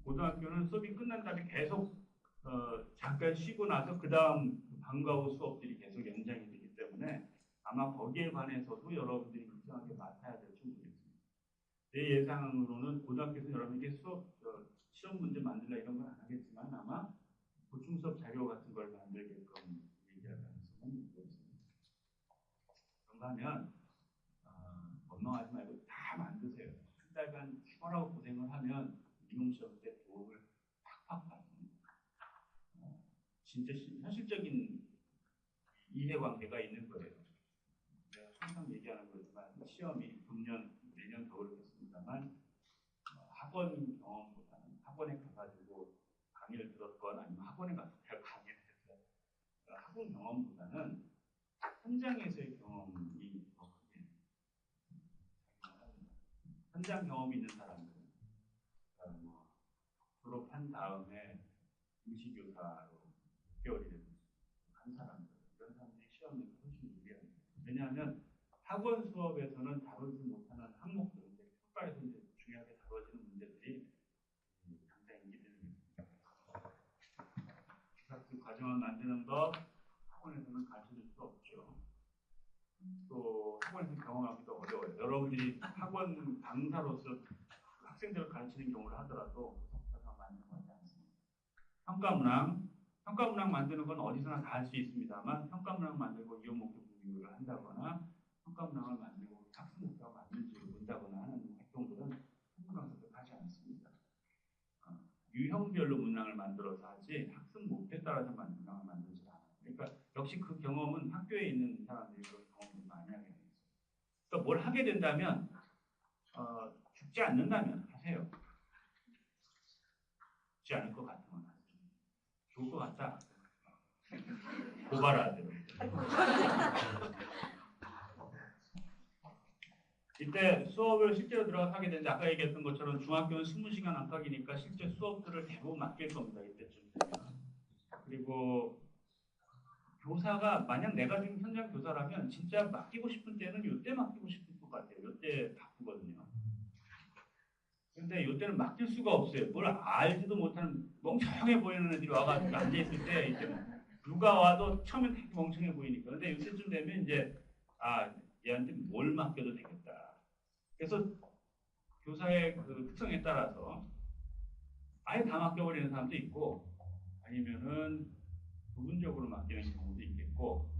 고등학교는 수업이 끝난 다음에 계속 잠깐 쉬고 나서 그 다음 방과 후 수업들이 계속 연장이 되기 때문에 아마 거기에 관해서도 여러분들이 일정하게 맡아야 될지 모르겠습니다. 제 예상으로는 고등학교에서 여러분에게 시험 문제 만들라 이런 건 안 하겠지만 아마 보충 수업 자료 같은 걸 만들게끔 얘기할 가능성은 있습니다. 그런가 하면 원망하지 말고 다 만드세요. 한 달간 죽어라고 고생을 하면 미용 시험 때 도움을 팍팍 받습니다. 진짜 현실적인 이해관계가 있는 거예요. 내가 항상 얘기하는 거지만 시험이 금년, 내년 겨울이겠습니다만 학원 경험보다는 학원에 가가지고 강의를 들었거나 아니면 학원에 가서 강의를 해서 학원 경험보다는 현장에서의 경험이 더 크게 현장 경험이 있는 사람들, 졸업한 다음에 임시교사로 6개월이라도 한 사람들, 이런 사람들이 시험에 훨씬 유리합니다. 왜냐하면 학원 수업에서는 다루지 못하는 항목들, 평가에서 이제 중요하게 다뤄지는 문제들이 상당히 인기되는 것입니다. 그 과정을 만드는 것 학원에서는 가르쳐줄 수 없죠. 또 학원에서 경험하기도 어려워요. 여러분들이 학원 강사로서 학생들을 가르치는 경우를 하더라도 교사가 만드는 거 하지 않습니다. 평가문항 만드는 건 어디서나 다 할 수 있습니다만 평가문항 만들고 이용 목표 분류를 한다거나 평가문항을 만들고 학습 목표가 맞는지를 본다거나 하는 활동들은 평가문항에서 하지 않습니다. 유형별로 문항을 만들어서 하지 학습 목표에 따라서 문항을 만들지 않아요. 그러니까 역시 그 경험은 학교에 있는 사람들이 그런 경험을 많이 하게 됩니다. 그러니까 뭘 하게 된다면 죽지 않는다면 하세요. 죽지 않을 것 같으면 하세요. 좋을 것 같다. 고발하세요. 이때 수업을 실제로 들어가서 하게 되는데 아까 얘기했던 것처럼 중학교는 20시간 안팎이니까 실제 수업들을 대부분 맡길 겁니다. 이때쯤 되면. 그리고 교사가 만약 내가 지금 현장 교사라면 진짜 맡기고 싶은 때는 이때 맡기고 싶을 것 같아요. 이때 바쁘거든요. 근데 이때는 맡길 수가 없어요. 뭘 알지도 못하는 멍청해 보이는 애들이 와가지고 앉아있을 때 이제 누가 와도 처음엔 되게 멍청해 보이니까. 근데 이때쯤 되면 이제 얘한테 뭘 맡겨도 되겠다. 그래서 교사의 그 특성에 따라서 아예 다 맡겨버리는 사람도 있고 아니면은 부분적으로 맡기는 경우도 있겠고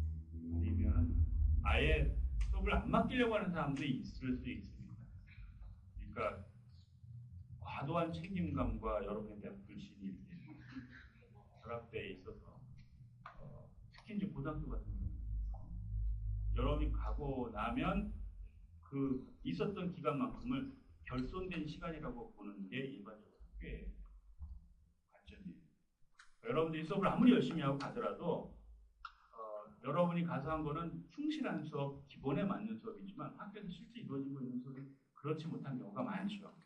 아니면 아예 수업을 안 맡기려고 하는 사람도 있을 수 있습니다. 그러니까 과도한 책임감과 여러분에 대한 불신이 이렇게 결합되어 있어서 특히 이제 고등학교 같은 경우는 여러분이 가고 나면 그 있었던 기간만큼을 결손된 시간이라고 보는 게 일반적으로 학교의 관점이에요. 여러분들이 수업을 아무리 열심히 하고 가더라도 여러분이 가서 한 거는 충실한 수업, 기본에 맞는 수업이지만 학교에서 실제 이루어지고 있는 수업이 그렇지 못한 경우가 많죠.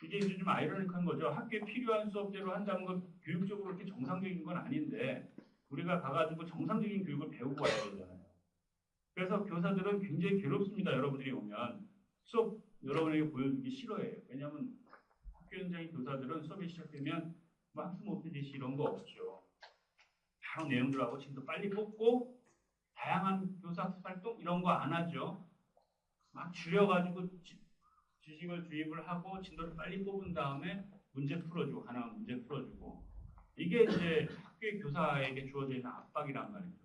이게 이제 좀 아이러니한 거죠. 학교에 필요한 수업대로 한다는 건 교육적으로 이렇게 정상적인 건 아닌데 우리가 가가지고 정상적인 교육을 배우고 와야 되잖아요. 그래서 교사들은 굉장히 괴롭습니다. 여러분들이 오면 수업 여러분에게 보여주기 싫어해요. 왜냐하면 학교 현장의 교사들은 수업이 시작되면 뭐 학습 목표 제시 이런 거 없죠. 바로 내용들하고 진도 빨리 뽑고 다양한 교사 학습 활동 이런 거 안 하죠. 막 줄여가지고 지식을 주입을 하고 진도를 빨리 뽑은 다음에 문제 풀어주고 하나만 문제 풀어주고 이게 이제 학교의 교사에게 주어져 있는 압박이란 말이죠.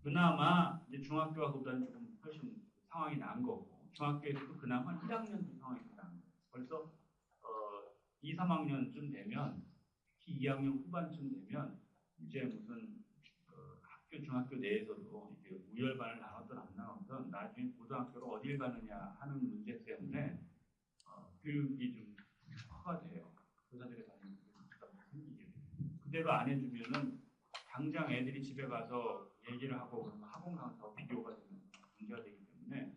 그나마 이제 중학교와 그보다는 조금 훨씬 상황이 나은 거고 중학교에서도 그나마 1학년 상황이 나은 거예요. 벌써 2, 3학년쯤 되면 특히 2학년 후반쯤 되면 이제 무슨 학교 중학교 내에서도 이게 우열반을 나눴든 안 나눴든 나중에 고등학교로 어딜 가느냐 하는 문제 때문에 교육이 좀 허가 돼요. 교사들의 반응이 생기게 돼요. 그대로 안 해주면은 당장 애들이 집에 가서 얘기를 하고 그러면 학원 가면 더 비교가 되는 문제가 되기 때문에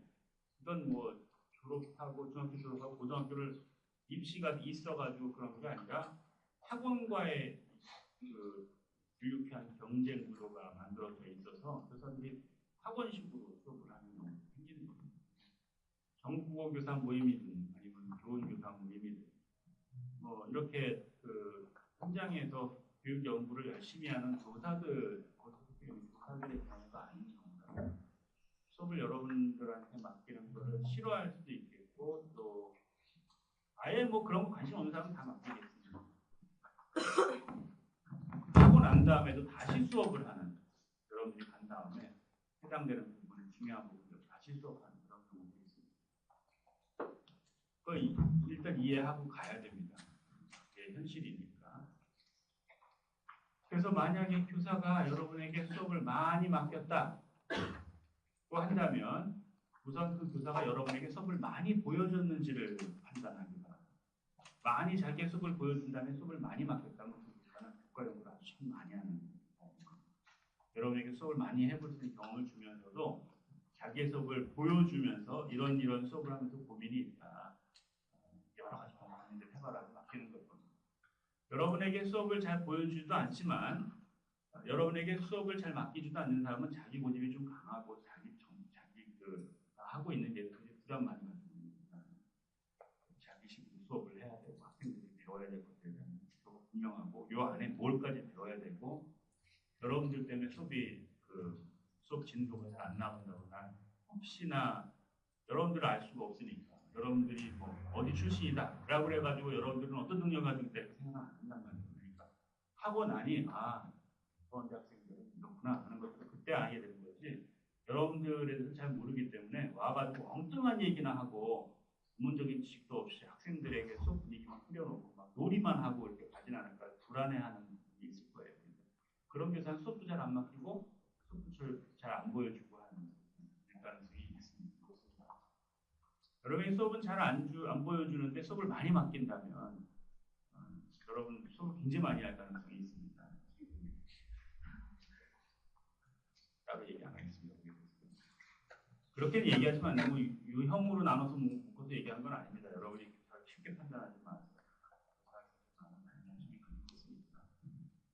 이건 뭐 졸업하고 중학교 졸업하고 고등학교를 입시가 있어가지고 그런 게 아니라 학원과의 그 유익한 경쟁 구도가 만들어져 있어서 교사들이 학원식으로 수업을 하는 경우가 생기는 겁니다. 전국어 교사 모임이든 아니면 교원 교사 모임이든 뭐 이렇게 그 현장에서 교육 연구를 열심히 하는 교사들의 경우가 아닌 경우가 수업을 여러분들한테 맡기는 거를 싫어할 수도 있겠고 또 아예 뭐 그런 거 관심 없는 사람은 다 맡기겠습니다. 하고 난 다음에도 다시 수업을 하는 여러분들이 간 다음에 해당되는 부분을 중요한 부분을 다시 수업하는 그런 경우도 있습니다. 그거 일단 이해하고 가야 됩니다. 이게 현실이니까. 그래서 만약에 교사가 여러분에게 수업을 많이 맡겼다고 한다면 우선 그 교사가 여러분에게 수업을 많이 보여줬는지를 판단하기 바랍니다. 많이 자기의 수업을 보여준다면 수업을 많이 맡겼다면 그 교사는 국가 연구를 아주 참 많이 하는 여러분에게 수업을 많이 해볼 수 있는 경험을 주면서도 자기의 수업을 보여주면서 이런 수업을 하면서 고민이 있다. 여러 가지 고민들 해봐라고 맡기는 거거든요. 여러분에게 수업을 잘 보여주지도 않지만 여러분에게 수업을 잘 맡기지도 않는 사람은 자기 고집이 좀 강하고 자기 하고 있는 게 되게 부담 많이 가지고 자기식으로 수업을 해야 되고 학생들이 배워야 될 것들에 대한 목표가 분명하고 요 안에 뭘까지 배워야 되고 여러분들 때문에 수업 진도가 잘 안 나온다거나 혹시나 여러분들을 알 수가 없으니까 여러분들이 뭐 어디 출신이다 라고 그래가지고 여러분들은 어떤 능력을 가지고 있다 이렇게 생각 안 한단 말이에요. 그러니까 하고 나니 그런 학생들은 이렇구나 하는 것들을 그때 알게 되는 거지 여러분들에 대해서 잘 모르기 때문에 와가지고 엉뚱한 얘기나 하고 전문적인 지식도 없이 학생들에게 수업 분위기만 뿌려놓고 막 놀이만 하고 이렇게 가진 않을까 불안해하는 게 있을 거예요. 그런 교사는 수업도 잘 안 맡기고 수업도 잘 안 보여주고 하는 가능성이 있습니다. 여러분이 수업은 잘 안 보여주는데 수업을 많이 맡긴다면 여러분 수업을 굉장히 많이 할 가능성이 있습니다. 따로 얘기 안 하겠습니다. 그렇게 얘기하시면 안 되고 유형으로 나눠서 묶어서 얘기한 건 아닙니다. 여러분이 쉽게 판단하지 마세요.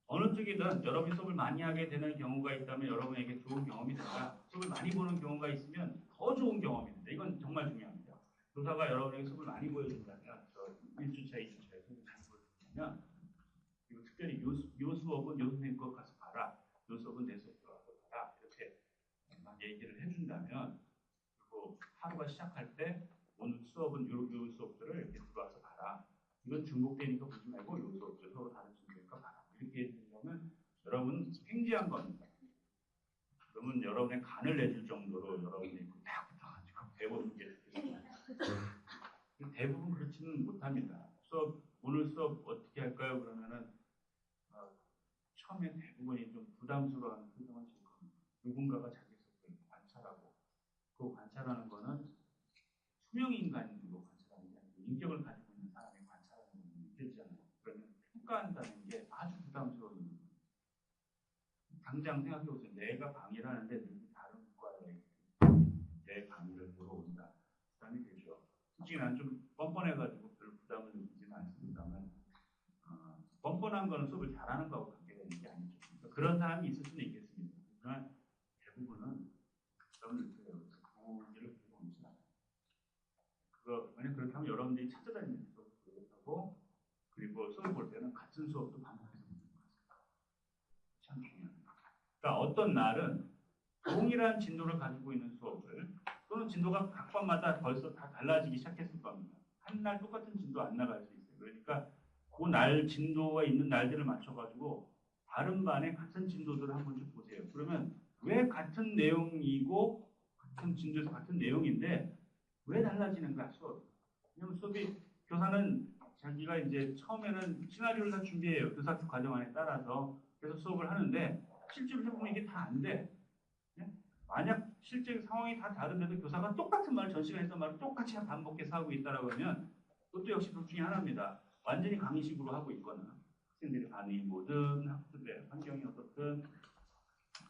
어느 쪽이든 여러분이 수업을 많이 하게 되는 경우가 있다면 여러분에게 좋은 경험이 되나 수업을 많이 보는 경우가 있으면 더 좋은 경험입니다. 이건 정말 중요합니다. 교사가 여러분에게 수업을 많이 보여준다면 1주차, 2주차에 수업을 많이 보여준다면 그리고 특별히 요 수업은 요 선생님 거 가서 봐라. 요 수업은 내 수업 가서 봐라. 이렇게 막 얘기를 해준다면 그리고 하루가 시작할 때 오늘 수업은 요 수업들을 이렇게 들어와서 봐라. 이건 중복되니까 보지 말고 요 수업들 서로 다른 중복이니까 봐라. 이렇게 해준다면 여러분은 횡재한 겁니다. 그러면 여러분의 간을 내줄 정도로 여러분이 딱 붙어가지고 배워주는 게 좋겠습니다. 대부분 그렇지는 못합니다. 오늘 수업 어떻게 할까요? 그러면은 처음에 대부분이 좀 부담스러워하는 표정을 질 겁니다. 누군가가 자기 수업을 관찰하고 그 관찰하는 거는 투명 인간으로 관찰하는 게 아니고 인격을 가지고 있는 사람이 관찰하는 건 느껴지잖아요. 그러면 평가한다는 게 아주 부담스러운 일입니다. 당장 생각해보세요. 내가 강의를 하는데 누구 다른 과에 내 강의를 보러 온다. 부담이 되죠. 솔직히 난 좀 뻔뻔해가지고 별 부담을 느끼지는 않습니다만 뻔뻔한 거는 수업을 잘하는 거하고 관계가 있는 게 아니죠. 그러니까 그런 사람이 있을 수는 있겠습니다. 하지만 대부분은 부담을 느껴요. 공지를 들고 오지 않아요. 만약 그렇게 하면 여러분들이 찾아다니는 수업을 하고 그리고 수업을 볼 때는 같은 수업도 반복해서 보는 거죠. 참 중요합니다. 그러니까 어떤 날은 동일한 진도를 가지고 있는 수업을 또는 진도가 각 반마다 벌써 다 달라지기 시작했을 겁니다. 한 날 똑같은 진도 안 나갈 수 있어요. 그러니까 그 날 진도가 있는 날들을 맞춰가지고 다른 반에 같은 진도들을 한 번씩 보세요. 그러면 왜 같은 내용이고 같은 진도에서 같은 내용인데 왜 달라지는가 수업? 왜냐면 수업이 교사는 자기가 이제 처음에는 시나리오를 다 준비해요. 교사 과정 안에 따라서 그래서 수업을 하는데 실제로 해보면 이게 다 안 돼. 만약 실제 상황이 다 다른데도 교사가 똑같은 말, 전 시간에 했던 말을 똑같이 반복해서 하고 있다라고 하면 그것도 역시 둘 중에 하나입니다. 완전히 강의식으로 하고 있거나 학생들의 반응이 뭐든 학습의 환경이 어떻든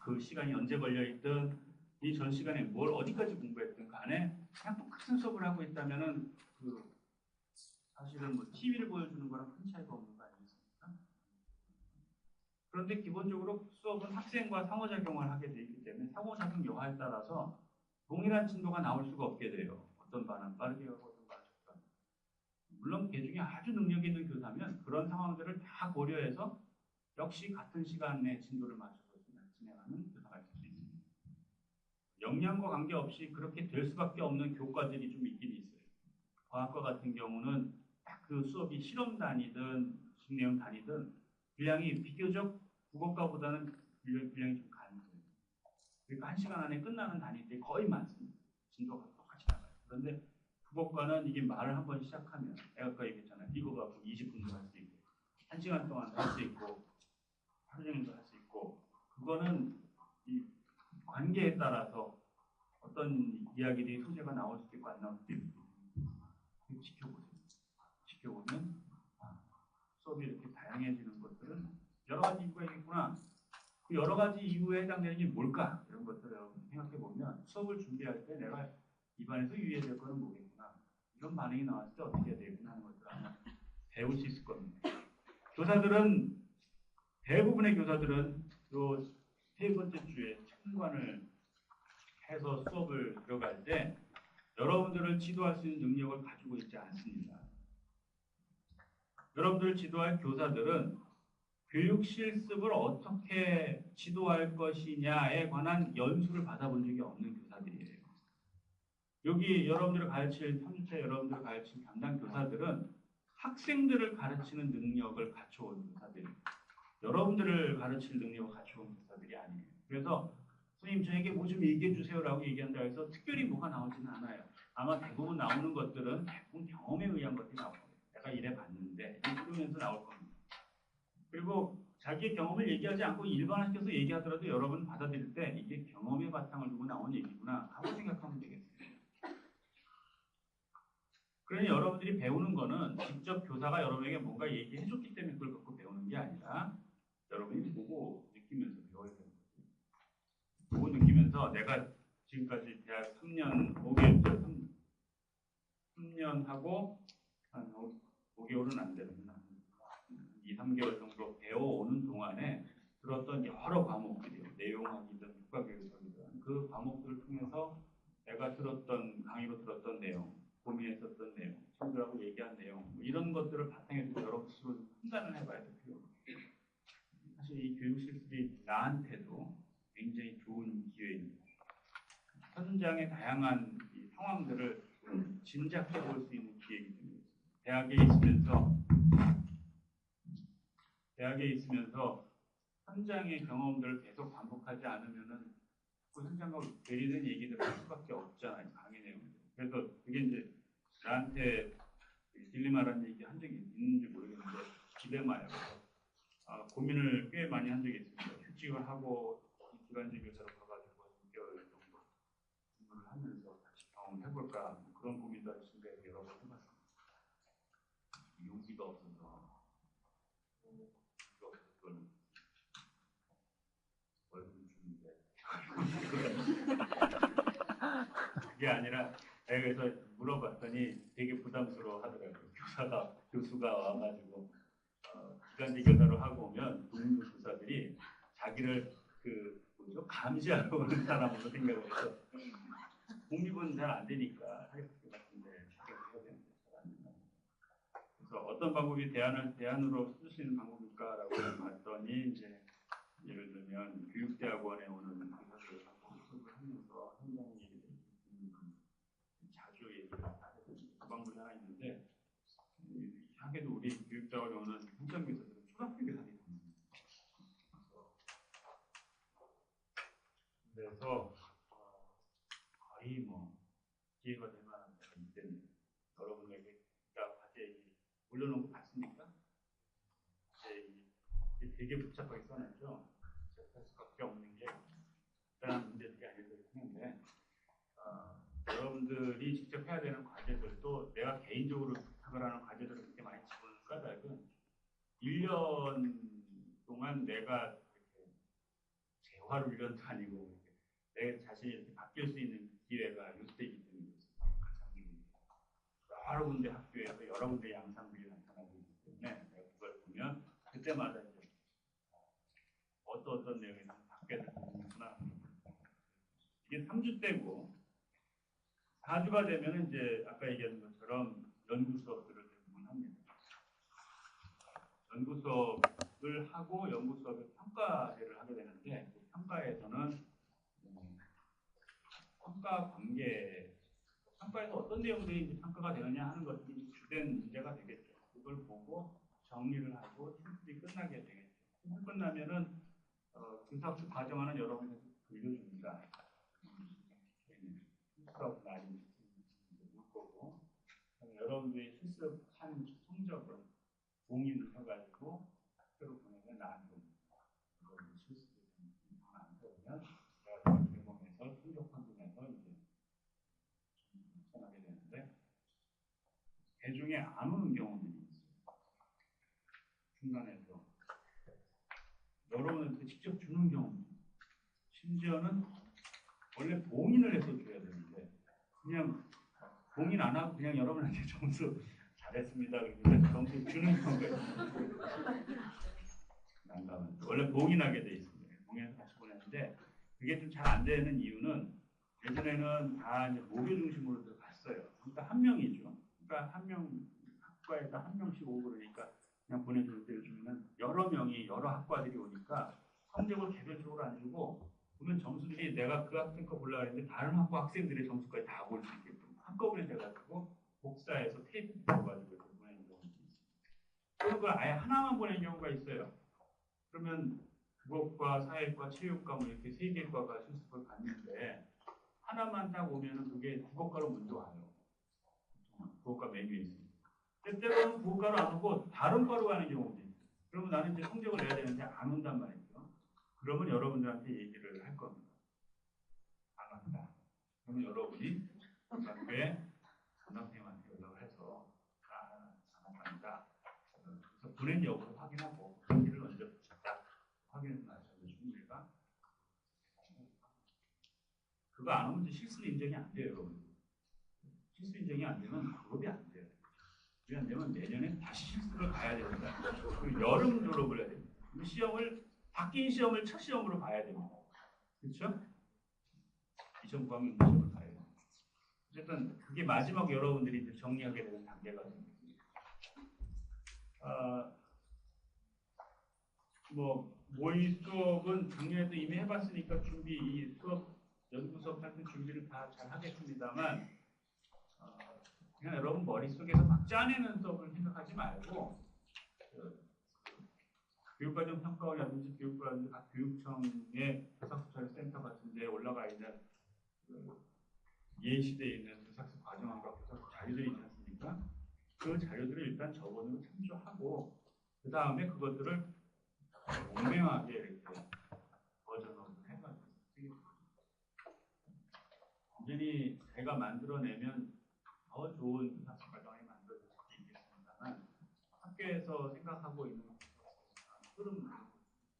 그 시간이 언제 걸려있든 이 전 시간에 뭘 어디까지 공부했든 간에 그냥 똑같은 수업을 하고 있다면은 사실은 뭐 TV를 보여주는 거랑 큰 차이가 없는 거 아니겠습니까? 그런데 기본적으로 수업은 학생과 상호작용을 하게 되기 때문에 상호작용 여하에 따라서 동일한 진도가 나올 수가 없게 돼요. 어떤 반은 빠르게 가고 어떤 반은 적당히. 물론 그 중에 아주 능력 있는 교사면 그런 상황들을 다 고려해서 역시 같은 시간에 진도를 맞춰서 진행하는 교사가 있을 수 있습니다. 역량과 관계없이 그렇게 될 수밖에 없는 교과들이 좀 있긴 있어요. 과학과 같은 경우는 딱 그 수업이 실험 단위든 중내용 단위든 분량이 비교적 국어과보다는 분량이 좀 간소해요. 그러니까 1시간 안에 끝나는 단위들이 거의 많습니다. 진도가 똑같이 나가요. 그런데 국어과는 이게 말을 한번 시작하면 내가 아까 얘기했잖아요. 이거 갖고 20분도 할 수 있고 1시간 동안 할 수 있고 하루 종일도 할 수 있고 그거는 이 관계에 따라서 어떤 이야기들이 소재가 나올 수도 있고 안 나올 수도 있고 지켜보세요. 지켜보면 수업이 이렇게 다양해지는 것들은 여러 가지 이유가 있겠구나. 그 여러 가지 이유에 해당되는 게 뭘까? 이런 것들을 생각해 보면 수업을 준비할 때 내가 입안에서 유의해야 될 거는 뭐겠구나. 이런 반응이 나왔을 때 어떻게 해야 되겠구나 하는 것들을 아마 배울 수 있을 겁니다. 교사들은 대부분의 교사들은 요 세 번째 주에 참관을 해서 수업을 들어갈 때 여러분들을 지도할 수 있는 능력을 가지고 있지 않습니다. 여러분들을 지도할 교사들은 교육 실습을 어떻게 지도할 것이냐에 관한 연수를 받아본 적이 없는 교사들이에요. 여기 여러분들을 가르칠 3주차 여러분들을 가르칠 담당 교사들은 학생들을 가르치는 능력을 갖춰온 교사들이에요. 여러분들을 가르칠 능력을 갖춰온 교사들이 아니에요. 그래서 선생님 저에게 뭐 좀 얘기해 주세요라고 얘기한다 해서 특별히 뭐가 나오지는 않아요. 아마 대부분 나오는 것들은 대부분 경험에 의한 것들이 나올 거예요. 내가 이래 봤는데 이러면서 나올 겁니다. 그리고 자기의 경험을 얘기하지 않고 일반화시켜서 얘기하더라도 여러분 받아들일 때 이게 경험의 바탕을 두고 나온 얘기구나 하고 생각하면 되겠어요. 그러니 여러분들이 배우는 거는 직접 교사가 여러분에게 뭔가 얘기해 줬기 때문에 그걸 갖고 배우는 게 아니라 여러분이 보고 느끼면서 배워야 되는 거죠. 보고 느끼면서 내가 지금까지 대학 3년, 3년 하고 한 5개월은 안 되는구나. 2, 3개월 정도 배워오는 동안에 들었던 여러 과목들이요. 내용학이든 국가교육학이든 그 과목들을 통해서 내가 들었던 강의로 들었던 내용, 고민했었던 내용, 친구들하고 얘기한 내용 뭐 이런 것들을 바탕에 두고 여러분 스스로 판단을 해봐야 될 필요가 있어요. 사실 이 교육 실습이 나한테도 굉장히 좋은 기회입니다. 현장의 다양한 이 상황들을 짐작해 볼 수 있는 기회이기 때문에 대학에 있으면서 현장의 경험들을 계속 반복하지 않으면은 그 현장과 괴리된 얘기들을 할 수밖에 없잖아요. 강의 내용. 그래서 그게 이제 나한테 딜레마라는 얘기 한 적이 있는지 모르겠는데 디레마예요. 고민을 꽤 많이 한 적이 있습니다. 휴직을 하고 기간제 교사로 가가지고 6개월 정도 근무를 하면서 다시 경험을 해볼까 그런 고민도 할 순간에 여러 번 해봤습니다. 용기가 없어서 월급을 주는데 그게 아니라 그래서 물어봤더니 되게 부담스러워 하더라고요. 교수가 와가지고 기간제 교사로 하고 오면 동료 교사들이 자기를 감시하러 오는 사람으로 생각을 해서 공립은 잘 안 되니까 사립학교 같은데 해야 되는데 잘 안 된다. 그래서 어떤 방법이 대안으로 쓸 수 있는 방법일까라고 봤더니 이제 예를 들면 교육대학원에 오는 교사들하고 수업을 하면서 현장 얘기를 자주 얘기를 하는 그 방법이 하나 있는데 하게도 우리 교육대학원에 오는 현장 교사들은 초등학교 교사들이 있습니다. 그래서 거의 뭐 기회가 될 만한 데가 이때는 여러분에게 과제 올려놓은 거 봤습니까? 이게 되게 복잡하게 써놨죠. 할 수밖에 없는 게 특별한 문제들이 아니들 하는데 여러분들이 직접 해야 되는 과제들도 내가 개인적으로 부탁을 하는 과제들을 그렇게 많이 집어넣는 까닭은 1년 동안 내가 이렇게 재활 훈련도 아니고 내 자신이 이렇게 바뀔 수 있는 기회가 요새이기 때문에 가장 중요합니다. 여러 군데 학교에서 여러 군데 양상들이 나타나고 있기 때문에 내가 그걸 보면 그때마다 이제 어떤 내용이 바뀌어야 되는구나. 이게 3주 때고 4주가 되면 이제 아까 얘기한 것처럼 연구 수업들을 대부분 합니다. 연구 수업 하고 연구 수업에 평가를 하게 되는데 그 평가에서는 평가 관계, 평가에서 어떤 내용들이 이제 평가가 되느냐 하는 것들이 주된 문제가 되겠죠. 그걸 보고 정리를 하고 실습이 끝나게 되겠죠. 실습 끝나면은 교사학습 과정하는 여러분에게 돌려줍니다. 실습하고 날이 올 거고 여러분들이 실습한 성적을 공인을 해가지고 학교로 보내면 나한테 실습을 안 되면 내가 제공해서 성적 판정해서 이제 전하게 되는데 대중에 안 오는 경우들이 있어요. 중간에서 여러분한테 직접 주는 경우, 심지어는 원래 봉인을 해서 줘야 되는데 그냥 봉인 안 하고 그냥 여러분한테 점수 잘했습니다. 그래서 점수 주는 경우가 있어요. 난감한. 원래 봉인하게 돼 있습니다. 봉인해서 같이 보냈는데 그게 좀 잘 안 되는 이유는 예전에는 다 이제 모교 중심으로 들어갔어요. 그러니까 한 명이죠. 그러니까 한 명 학과에서 한 명씩 오고 그러니까 그냥 보내주는데 요즘에는 여러 명이 여러 학과들이 오니까 성적을 개별적으로 안 주고 보면 점수들이 내가 그 학생 거 보려고 했는데 다른 학과 학생들의 점수까지 다 볼 수 있게끔 한꺼번에 돼가지고 복사해서 테이프 붙여가지고 보내는 경우도 있어요. 그런 걸 아예 하나만 보내는 경우가 있어요. 그러면 국어과, 사회과, 체육과 뭐 이렇게 세 개 과가 실습을 갔는데 하나만 딱 오면은 그게 국어과로 먼저 와요. 국어과 메뉴에 있습니다. 때때로는 국어과로 안 오고 다른 과로 가는 경우도 있어요. 그러면 나는 이제 성적을 내야 되는데 안 온단 말이죠. 그러면 여러분들한테 얘기를 할 겁니다. 안 왔다. 그러면 여러분이 학교에 담당팀한테 연락을 해서 안 왔답니다. 그래서 보낸 여부를 확인하고 편지를 먼저 붙였다. 확인해서 나서주시면 우리가 그거 안 오면 실수 인정이 안 돼요, 여러분. 실수 인정이 안 되면 졸업이 안 돼요. 그게 안 되면 내년에 다시 실습을 가야 됩니다. 그리고 여름 졸업을 해야 됩니다. 시험을 바뀐 시험을 첫 시험으로 봐야 됩니다. 그렇죠? 2009학년 시험을 봐야 돼요. 어쨌든 그게 마지막 여러분들이 이제 정리하게 되는 단계가 됩니다. 모의 수업은 작년에도 이미 해봤으니까 이 수업 연구 수업 같은 준비를 다 잘 하겠습니다만 그냥 여러분 머릿속에서 막 짜내는 수업을 생각하지 말고 교육과정 평가원이라든지 교육부라든지 각 교육청의 교사학습자료센터 같은 데 올라가 있는 예시되어 있는 교사학습 과정과 교사학습 자료들이 있지 않습니까? 그 자료들을 일단 저번으로 참조하고 그 다음에 그것들을 용맹하게 이렇게 버전업을 해가지고 완전히 제가 만들어내면 더 좋은 교사학습 과정이 만들어질 수 있겠습니다만 학교에서 생각하고 있는 흐름이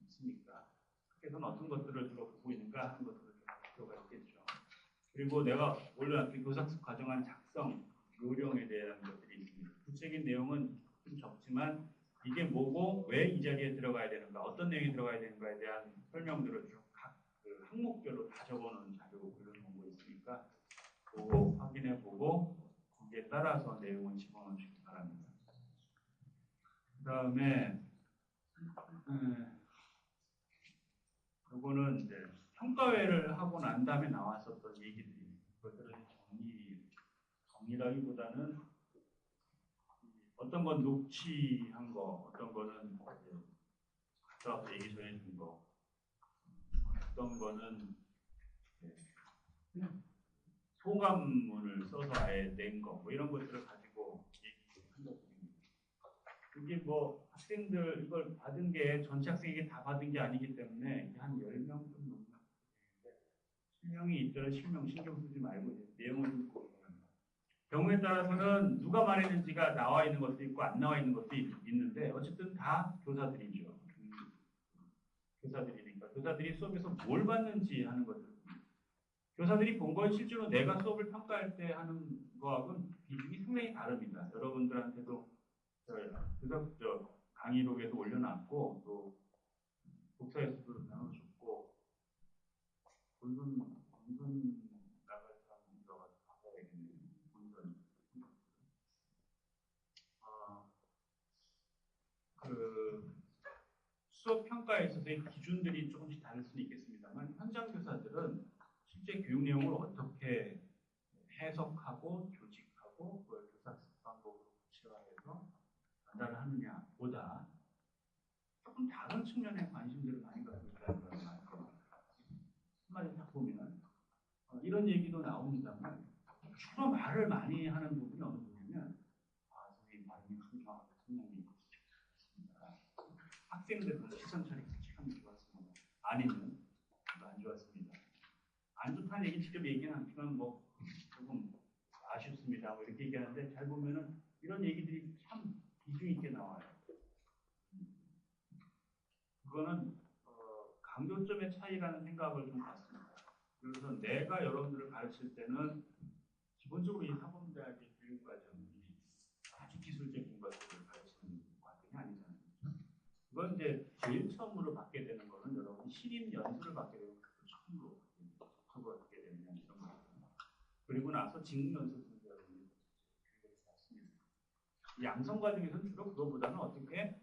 있으니까 학교에서는 어떤 것들을 주로 보고 있는가 하는 것들을 좀 볼 필요가 있겠죠. 그리고 내가 올려놨던 교사학습 과정안 작성 요령에 대한 것들이 있습니다. 구체적인 내용은 좀 적지만 이게 뭐고 왜 이 자리에 들어가야 되는가, 어떤 내용이 들어가야 되는가에 대한 설명들을 좀 각 그 항목별로 다 적어놓은 자료 올려놓은 거 있으니까 그거 확인해보고 거기에 따라서 내용을 집어넣으시기 바랍니다. 그 다음에 이거는 이제 평가회를 하고 난 다음에 나왔었던 얘기들이 그것들을 정리라기보다는 어떤 건 녹취한 거, 어떤 거는 갔다 와서 얘기 전해준 거, 어떤 거는 소감문을 써서 아예 낸 거, 뭐 이런 것들을 가지고 얘기한 것들입니다. 이게 뭐 학생들 이걸 받은 게 전체 학생에게 다 받은 게 아니기 때문에 한 10명 좀 넘는 실명이 있더라 실명 신경 쓰지 말고 내용을 좀 보고 경우에 따라서는 누가 말했는지가 나와 있는 것도 있고 안 나와 있는 것도 있는데 어쨌든 다 교사들이죠. 교사들이니까 교사들이 수업에서 뭘 받는지 하는 것들 교사들이 본 건 실제로 내가 수업을 평가할 때 하는 거하고는 비중이 상당히 다릅니다. 여러분들한테도 교사 강의록에도 올려놨고 또 독서에서도 나눠줬고 본선 나갈 사람 들어가서 받아야겠네요. 본선 수업 평가에 있어서의 기준들이 조금씩 다를 수는 있겠습니다만 현장 교사들은 실제 교육 내용을 어떻게 해석하고 조직하고 그걸 교사 방법으로 구체화해서 전달을 하느냐보다 조금 다른 측면의 관심들을 많이 갖고 있다는 걸 말이죠. 한마디 딱 보면 이런 얘기도 나옵니다만 주로 말을 많이 하는 부분이 어느 부분이냐면 선생님 발음이 순수하고 성량이 있습니다. 학생들 시선 처리 참 좋았습니다. 아니면 안 좋았습니다. 안 좋다는 얘기 직접 얘기는 않지만 뭐 조금 아쉽습니다. 뭐 이렇게 얘기하는데 잘 보면은 이런 얘기들이 참 비중 있게 나와요. 그거는 강조점의 차이라는 생각을 좀 갖습니다. 그래서 내가 여러분들을 가르칠 때는 기본적으로 이 사범대학의 교육과정이 아주 기술적인 것들을 가르치는 과정이 아니잖아요. 그건 이제 제일 처음으로 받게 되는 거는 여러분 실임 연수를 받게 되면 처음으로 받게 되는 이런 거죠. 그리고 나서 직무 연수 등을 여러분이 교육을 받습니다. 이 양성 과정에서는 주로 그거보다는 어떻게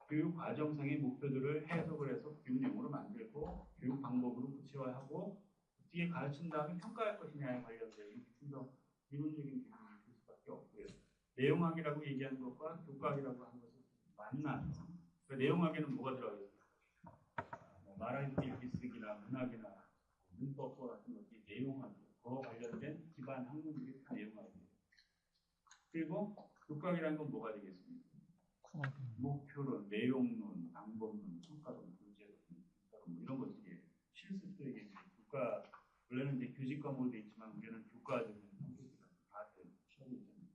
교육 과정상의 목표들을 해석을 해서 교육 내용으로 만들고 교육 방법으로 구체화하고 어떻게 가르친 다음에 평가할 것이냐에 관련된 좀 더 이론적인 부분이 될 수밖에 없고요. 내용학이라고 얘기하는 것과 교과학이라고 하는 것은 만나죠. 그 내용학에는 뭐가 들어가겠습니까? 말하기 읽기쓰기나 문학이나 문법과 같은 것이 내용학이고 그와 관련된 기반 학문들이 다 내용학이에요. 그리고 교과학이라는 건 뭐가 되겠습니까? 목표론, 내용론, 방법론, 평가론, 교재론, 평가론 이런 것들이 실습들에게 교과 원래는 이제 교직 과목으로 돼 있지만 우리는 교과적인 성격이라 다 취하고 있잖아요.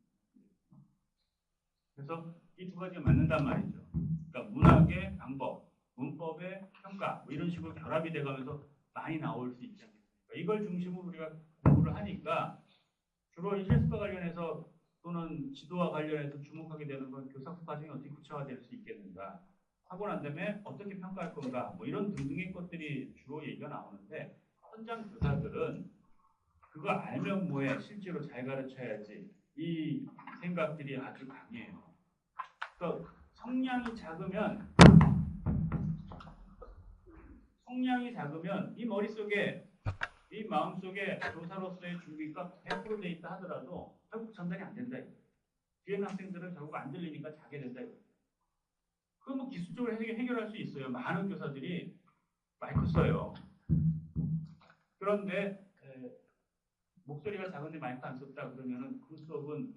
그래서 이 두 가지가 맞는단 말이죠. 그러니까 문학의 방법, 문법의 평가 뭐 이런 식으로 결합이 돼가면서 많이 나올 수 있지 않겠습니까? 이걸 중심으로 우리가 공부를 하니까 주로 이 실습과 관련해서 또는 지도와 관련해서 주목하게 되는 건 교사학습 과정이 어떻게 구체화될 수 있겠는가 하고 난 다음에 어떻게 평가할 건가 뭐 이런 등등의 것들이 주로 얘기가 나오는데 현장 교사들은 그거 알면 뭐해 실제로 잘 가르쳐야지 이 생각들이 아주 강해요. 그러니까 성량이 작으면 이 머릿속에 이 마음속에 교사로서의 준비가 100% 돼 있다 하더라도 결국 전달이 안 된다 이거예요. 뒤에 학생들은 결국 안 들리니까 자게 된다 이거예요. 그건 뭐 기술적으로 해결할 수 있어요. 많은 교사들이 마이크 써요. 그런데 목소리가 작은데 마이크 안 썼다 그러면은 그 수업은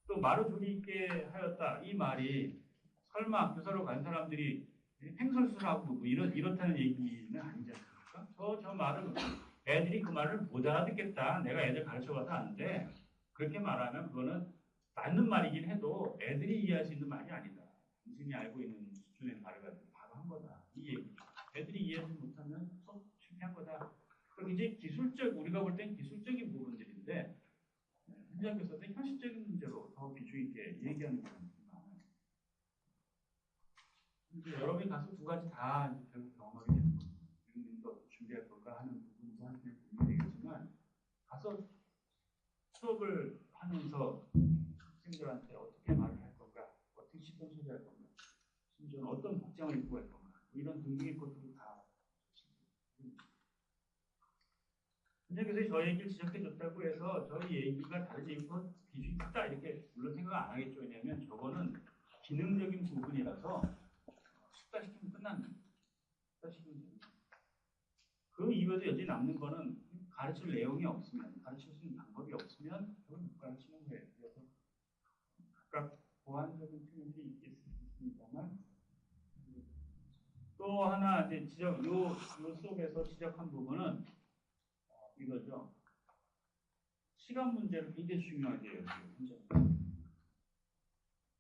또 말을 조리 있게 하였다. 이 말이 설마 교사로 간 사람들이 횡설수설하고 뭐 이렇다는 얘기는 아니지 않습니까? 저 말은 애들이 그 말을 못 알아듣겠다. 내가 애들 가르쳐봐서 아는데 그렇게 말하면 그거는 맞는 말이긴 해도 애들이 이해할 수 있는 말이 아니다. 당신이 알고 있는 수준의 말을 가지고 바로 한 거다. 이 얘기. 애들이 이해하지 못하면 수업 실패한 거다. 그럼 이제 우리가 볼 땐 기술적인 부분들인데 현장 교사들은 현실적인 문제로 더 비중 있게 얘기하는 경우가 많아요. 이제 여러분이 가서 두 가지 다 결국 경험하게 되는 거죠. 교육님도 준비할 걸까 하는 부분도 한편 고민되겠지만 가서 수업을 하면서 학생들한테 어떻게 말을 할 건가, 어떻게 시선 처리할 건가, 심지어는 어떤 복장을 입고 갈 건가, 이런 등등의 것들이 다 현장에서 저희 얘기를 지적해줬다고 해서 저희 얘기가 다르지 않고 비중이 크다 이렇게 물론 생각 안 하겠죠. 왜냐하면 저거는 기능적인 부분이라서 숙달시키면 끝납니다. 숙달시키면 됩니다. 그 이후에도 여전히 남는 거는 가르칠 내용이 없으면, 가르칠 수 있는 방법이 없으면 저는 못 가르치는 거예요. 그래서 각각 보완적인 측면이 있겠습니다만 또 하나 이제 요 수업에서 지적한 부분은 이거죠. 시간 문제를 굉장히 중요하게 해요.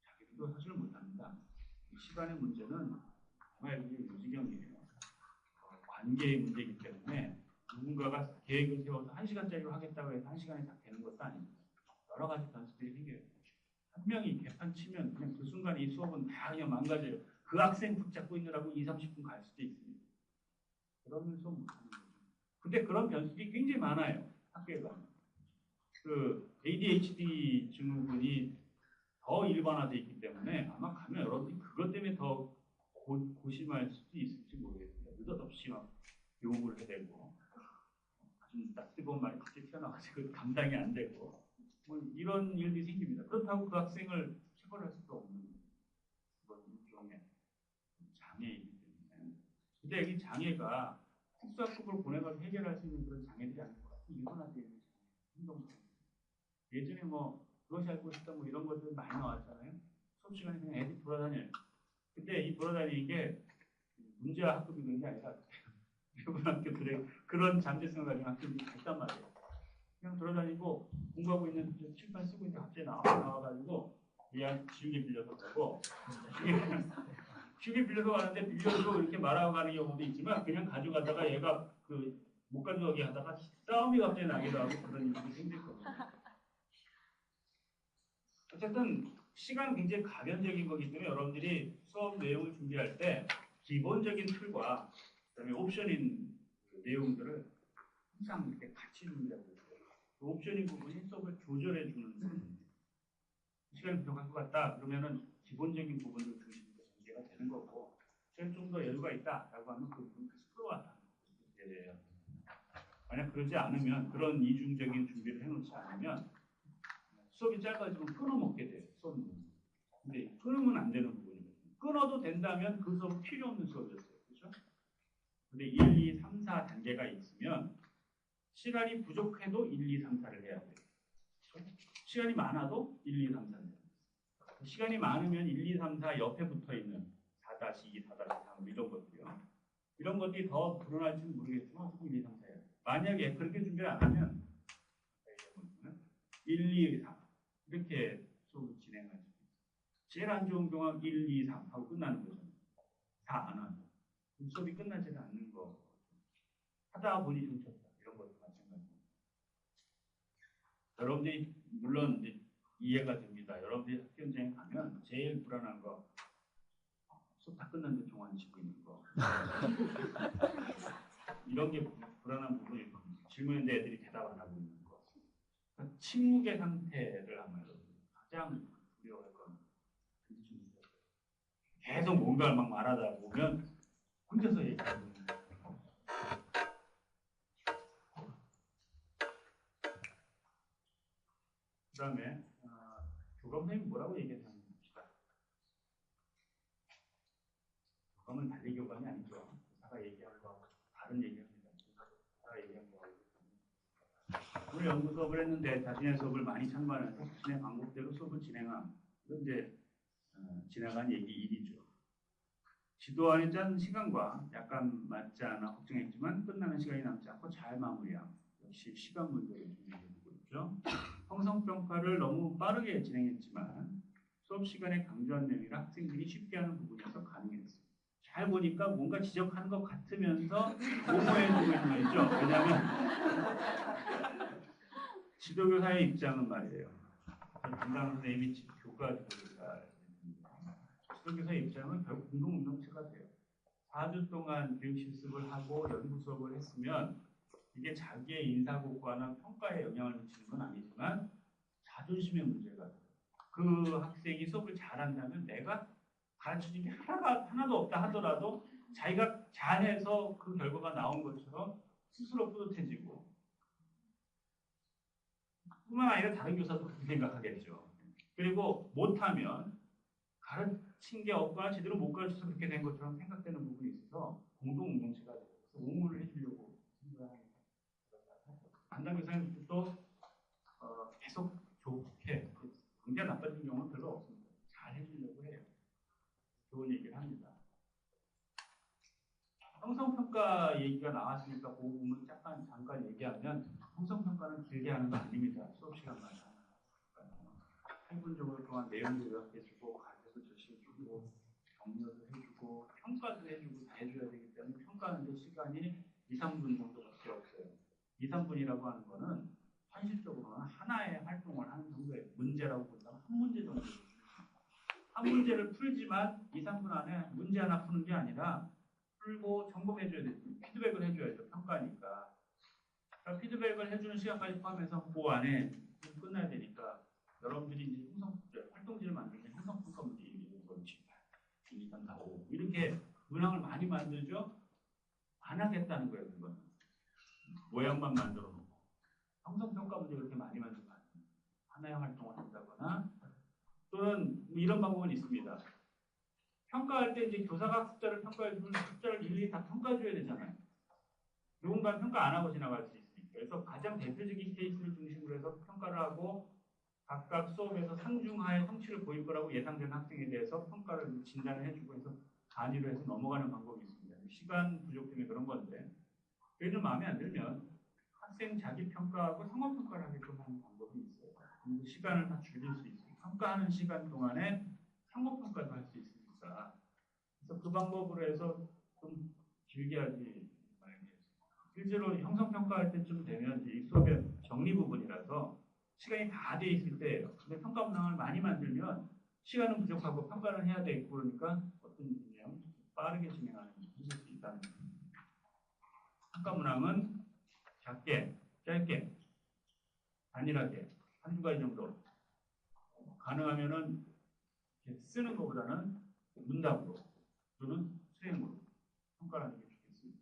자기들도 사실 못합니다. 시간의 문제는 정말 유지경이에요. 관계의 문제이기 때문에 누군가가 계획을 세워서 1시간짜리로 하겠다고 해서 1시간에 다 되는 것도 아닙니다. 여러 가지 변수들이 생겨요. 한 명이 개판 치면 그냥 그 순간에 이 수업은 다 그냥 망가져요. 그 학생 붙잡고 있느라고 2, 30분 갈 수도 있습니다. 그러면서 못하는 거죠. 근데 그런 변수들이 굉장히 많아요. 학교에 가면. 그 ADHD 증후군이 더 더 일반화되어 있기 때문에 아마 가면 여러분들이 그것 때문에 더 고심할 수도 있을지 모르겠습니다. 느닷없이 막 욕을 해대고 아주 낯뜨거운 말이 갑자기 튀어나와가지고 감당이 안 되고 뭐 이런 일들이 생깁니다. 그렇다고 그 학생을 처벌할 수도 없는 그런 일종의 장애이기 때문에. 근데 이 장애가 특수학급을 보내가지고 해결할 수 있는 그런 장애들이 아닐 것 같아요. 일반화되어 있는 행동장. 예전에 뭐 그것이 알고 싶다 뭐 이런 것들 많이 나왔잖아요. 수업 시간에 그냥 애들이 돌아다녀요. 근데 이 돌아다니는 게 문제와 학급이 그런 게 아니라 일본 학교들의 그런 잠재성을 가진 학교들이 있단 말이에요. 그냥 돌아다니고 공부하고 있는 칠판 쓰고 있는데 갑자기 나와가지고 그냥 지우개 빌려서 가고 지우개 빌려서 가는데 빌려서 이렇게 말하고 가는 경우도 있지만 그냥 가져가다가 얘가 그 못 가져가게 하다가 싸움이 갑자기 나기도 하고 그런 일이 생길 겁니다. 어쨌든 시간 굉장히 가변적인 거기 때문에 여러분들이 수업 내용을 준비할 때 기본적인 틀과 그다음에 옵션인 내용들을 항상 이렇게 같이 준비하고 있어요. 그 옵션인 부분이 수업을 조절해 주는 부분입니다. 시간이 부족할 것 같다 그러면은 기본적인 부분을 중심으로 전개가 되는 거고 시간이 좀 더 여유가 있다라고 하면 그 부분을 다시 풀어왔다. 만약 그러지 않으면 그런 이중적인 준비를 해놓지 않으면 수업이 짧아지면 끊어먹게 돼요. 수업은. 근데 끊으면 안 되는 부분이거든요. 끊어도 된다면 그 수업은 필요 없는 수업이었어요. 그렇죠? 근데 1, 2, 3, 4 단계가 있으면 시간이 부족해도 1, 2, 3, 4를 해야 돼요. 그렇죠? 시간이 많아도 1, 2, 3, 4를 해야 돼요. 시간이 많으면 1, 2, 3, 4 옆에 붙어있는 4-2, 4-3 이런 것들이요. 이런 것들이 더 불어날지는 모르겠지만 1, 2, 3, 4 해야 돼요. 만약에 그렇게 준비를 안 하면 1, 2, 3 이렇게 수업을 진행할 수 있어요. 제일 안 좋은 경우는 1, 2, 3 하고 끝나는 거죠. 4 안 하고. 수업이 끝나지 않는 거. 하다 보니 훔쳤다. 이런 것도 마찬가지입니다. 여러분들이 물론 이제 이해가 됩니다. 여러분들이 학교 현장에 가면 제일 불안한 거 수업 다 끝났는데 종안 치고 있는 거. 이런 게 불안한 부분일 겁니다. 질문인데 애들이 대답 안 하고 있는 거. 그러니까 침묵의 상태를 하면 가장 두려워할 건 계속 뭔가를 막 말하다 보면 혼자서 얘기하는 거예요. 그 다음에 교감 선생님 뭐라고 얘기했는지 봅시다. 교감은 달리 교감이 아니죠. 사가 얘기하는 거 다른 얘기합니다. 사가 얘기한 거. 오늘 연구 수업을 했는데 자신의 수업을 많이 참관해서 자신의 방법대로 수업을 진행함. 이건 이제 지나간 얘기 일이죠. 지도안에 짠 시간과 약간 맞지 않아 걱정했지만 끝나는 시간이 남지 않고 잘 마무리함. 역시 시간 문제를 준비해주고 있죠. 형성평가를 너무 빠르게 진행했지만 수업 시간에 강조한 내용이라 학생들이 쉽게 하는 부분에서 가능했어요. 잘 보니까 뭔가 지적하는 것 같으면서 오버해주고 있는 거 있죠. 왜냐하면 지도교사의 입장은 말이에요. 담당 선생님이 교과 지도교사 지도교사의 입장은 결국 공동운동체가 돼요. 4주 동안 교육 실습을 하고 연구 수업을 했으면 이게 자기의 인사고과나 평가에 영향을 미치는 건 아니지만 자존심의 문제가 돼요. 그 학생이 수업을 잘한다면 내가 가르쳐준 게 하나도 없다 하더라도 자기가 잘해서 그 결과가 나온 것처럼 스스로 뿌듯해지고 뿐만 아니라 다른 교사도 그렇게 생각하겠죠. 그리고 못하면 가르친 게 없거나 제대로 못 가르쳐서 그렇게 된 것처럼 생각되는 부분이 있어서 공동운동체가 돼요. 그래서 옹호를 해주려고 생각합니다. 담당 교사님도 계속 좋게 굉장히 나빠진 경우는 별로 없습니다. 잘 해주려고 해요. 좋은 얘기를 합니다. 형성평가 얘기가 나왔으니까 그 부분 잠깐 얘기하면 형성평가는 길게 하는 거 아닙니다. 수업 시간만 하는 8분 정도 동안 내용도 요약해주고 가르쳐서 제시해주고 격려도 해주고 평가도 해주고 다 해줘야 되기 때문에 평가하는데 시간이 2, 3분 정도밖에 없어요. 2, 3분이라고 하는 거는 현실적으로는 하나의 활동을 하는 정도의 문제라고 본다면 한 문제 정도 한 문제를 풀지만 2, 3분 안에 문제 하나 푸는 게 아니라 풀고 점검해줘야 돼요. 피드백을 해줘야죠. 평가니까. 그러니까 피드백을 해주는 시간까지 포함해서 그 안에 끝나야 되니까 여러분들이 이제 활동지를 만들 때 형성평가 문제 1, 2, 3, 4, 1, 2, 3, 4, 5 이렇게 문항을 많이 만들죠. 안 하겠다는 거예요. 그건 모양만 만들어 놓고 형성평가 문제 그렇게 많이 만들면 안 돼요. 하나의 활동을 한다거나 또는 뭐 이런 방법은 있습니다. 평가할 때 이제 교사가 숫자를 평가해주면 숫자를 일일이 다 평가해줘야 되잖아요. 누군가 평가 안 하고 지나갈 수 있으니까. 그래서 가장 대표적인 케이스를 중심으로 해서 평가를 하고 각각 수업에서 상중하의 성취를 보일 거라고 예상되는 학생에 대해서 평가를 진단을 해주고 해서 단위로 해서 넘어가는 방법이 있습니다. 시간 부족 때문에 그런 건데 그게 좀 마음에 안 들면 학생 자기 평가하고 상호 평가를 하게끔 하는 방법이 있어요. 시간을 다 줄일 수 있어요. 평가하는 시간 동안에 상호 평가도 할 수 있으니까. 그래서 그 방법으로 해서 좀 길게 하지 말게. 실제로 형성 평가할 때쯤 되면 이 수업의 정리 부분이라서 시간이 다 돼 있을 때예요. 근데 평가 문항을 많이 만들면 시간은 부족하고 평가는 해야 되겠고 그러니까 어떤 일이냐면 빠르게 진행하는 있을 수 있다는 거예요. 평가 문항은 작게, 짧게, 단일하게 한두 가지 정도 가능하면은 쓰는 것보다는 문답으로 또는 수행으로 평가하는 게 좋겠습니다.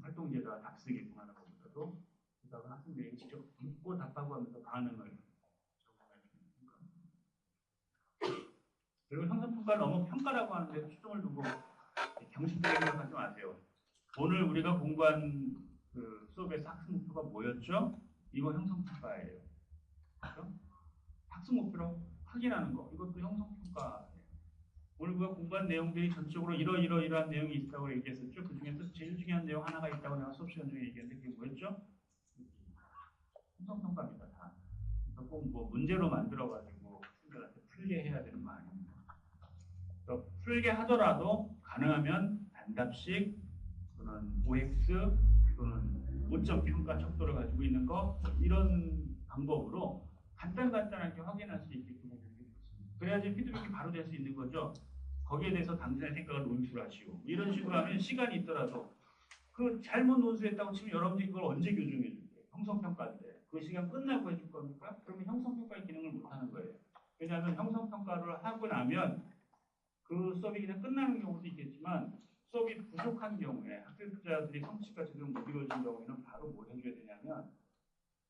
활동제가 답쓰기끔 하는 것보다도 그다가 학생들이 직접 묻고 답하고 하면서 반응을 적응할 수 있는 평가. 그리고 형성평가를 너무 평가라고 하는데 초점을 두고 경식적인 생각하지 마세요. 오늘 우리가 공부한 그 수업에서 학습 목표가 뭐였죠? 이거 형성평가예요. 그렇죠? 학습 목표로 확인하는 거 이것도 형성평가예요. 오늘 우리가 공부한 내용들이 전적으로 이러한 내용이 있다고 얘기했었죠. 그 중에서 제일 중요한 내용 하나가 있다고 내가 수업 시간 중에 얘기했는데 그게 뭐였죠? 형성평가입니다. 다. 그러니까 꼭 뭐 문제로 만들어가지고 학생들한테 풀게 해야 되는 거 아닙니다. 그러니까 풀게 하더라도 가능하면 단답식 또는 OX 또는 5점 평가 척도를 가지고 있는 거 이런 방법으로 간단하게 확인할 수 있게끔 해주는 게 좋습니다. 그래야지 피드백이 바로 될 수 있는 거죠. 거기에 대해서 당신의 생각을 논술하시오. 이런 식으로 하면 시간이 있더라도 그 잘못 논술했다고 치면 여러분들이 그걸 언제 교정해 줄 거예요? 형성평가인데 그 시간 끝나고 해줄 겁니까? 그러면 형성평가의 기능을 못하는 거예요. 왜냐하면 형성평가를 하고 나면 그 수업이 그냥 끝나는 경우도 있겠지만 수업이 부족한 경우에 학습자들이 성취가 제대로 못 이루어진 경우에는 바로 뭘 해줘야 되냐면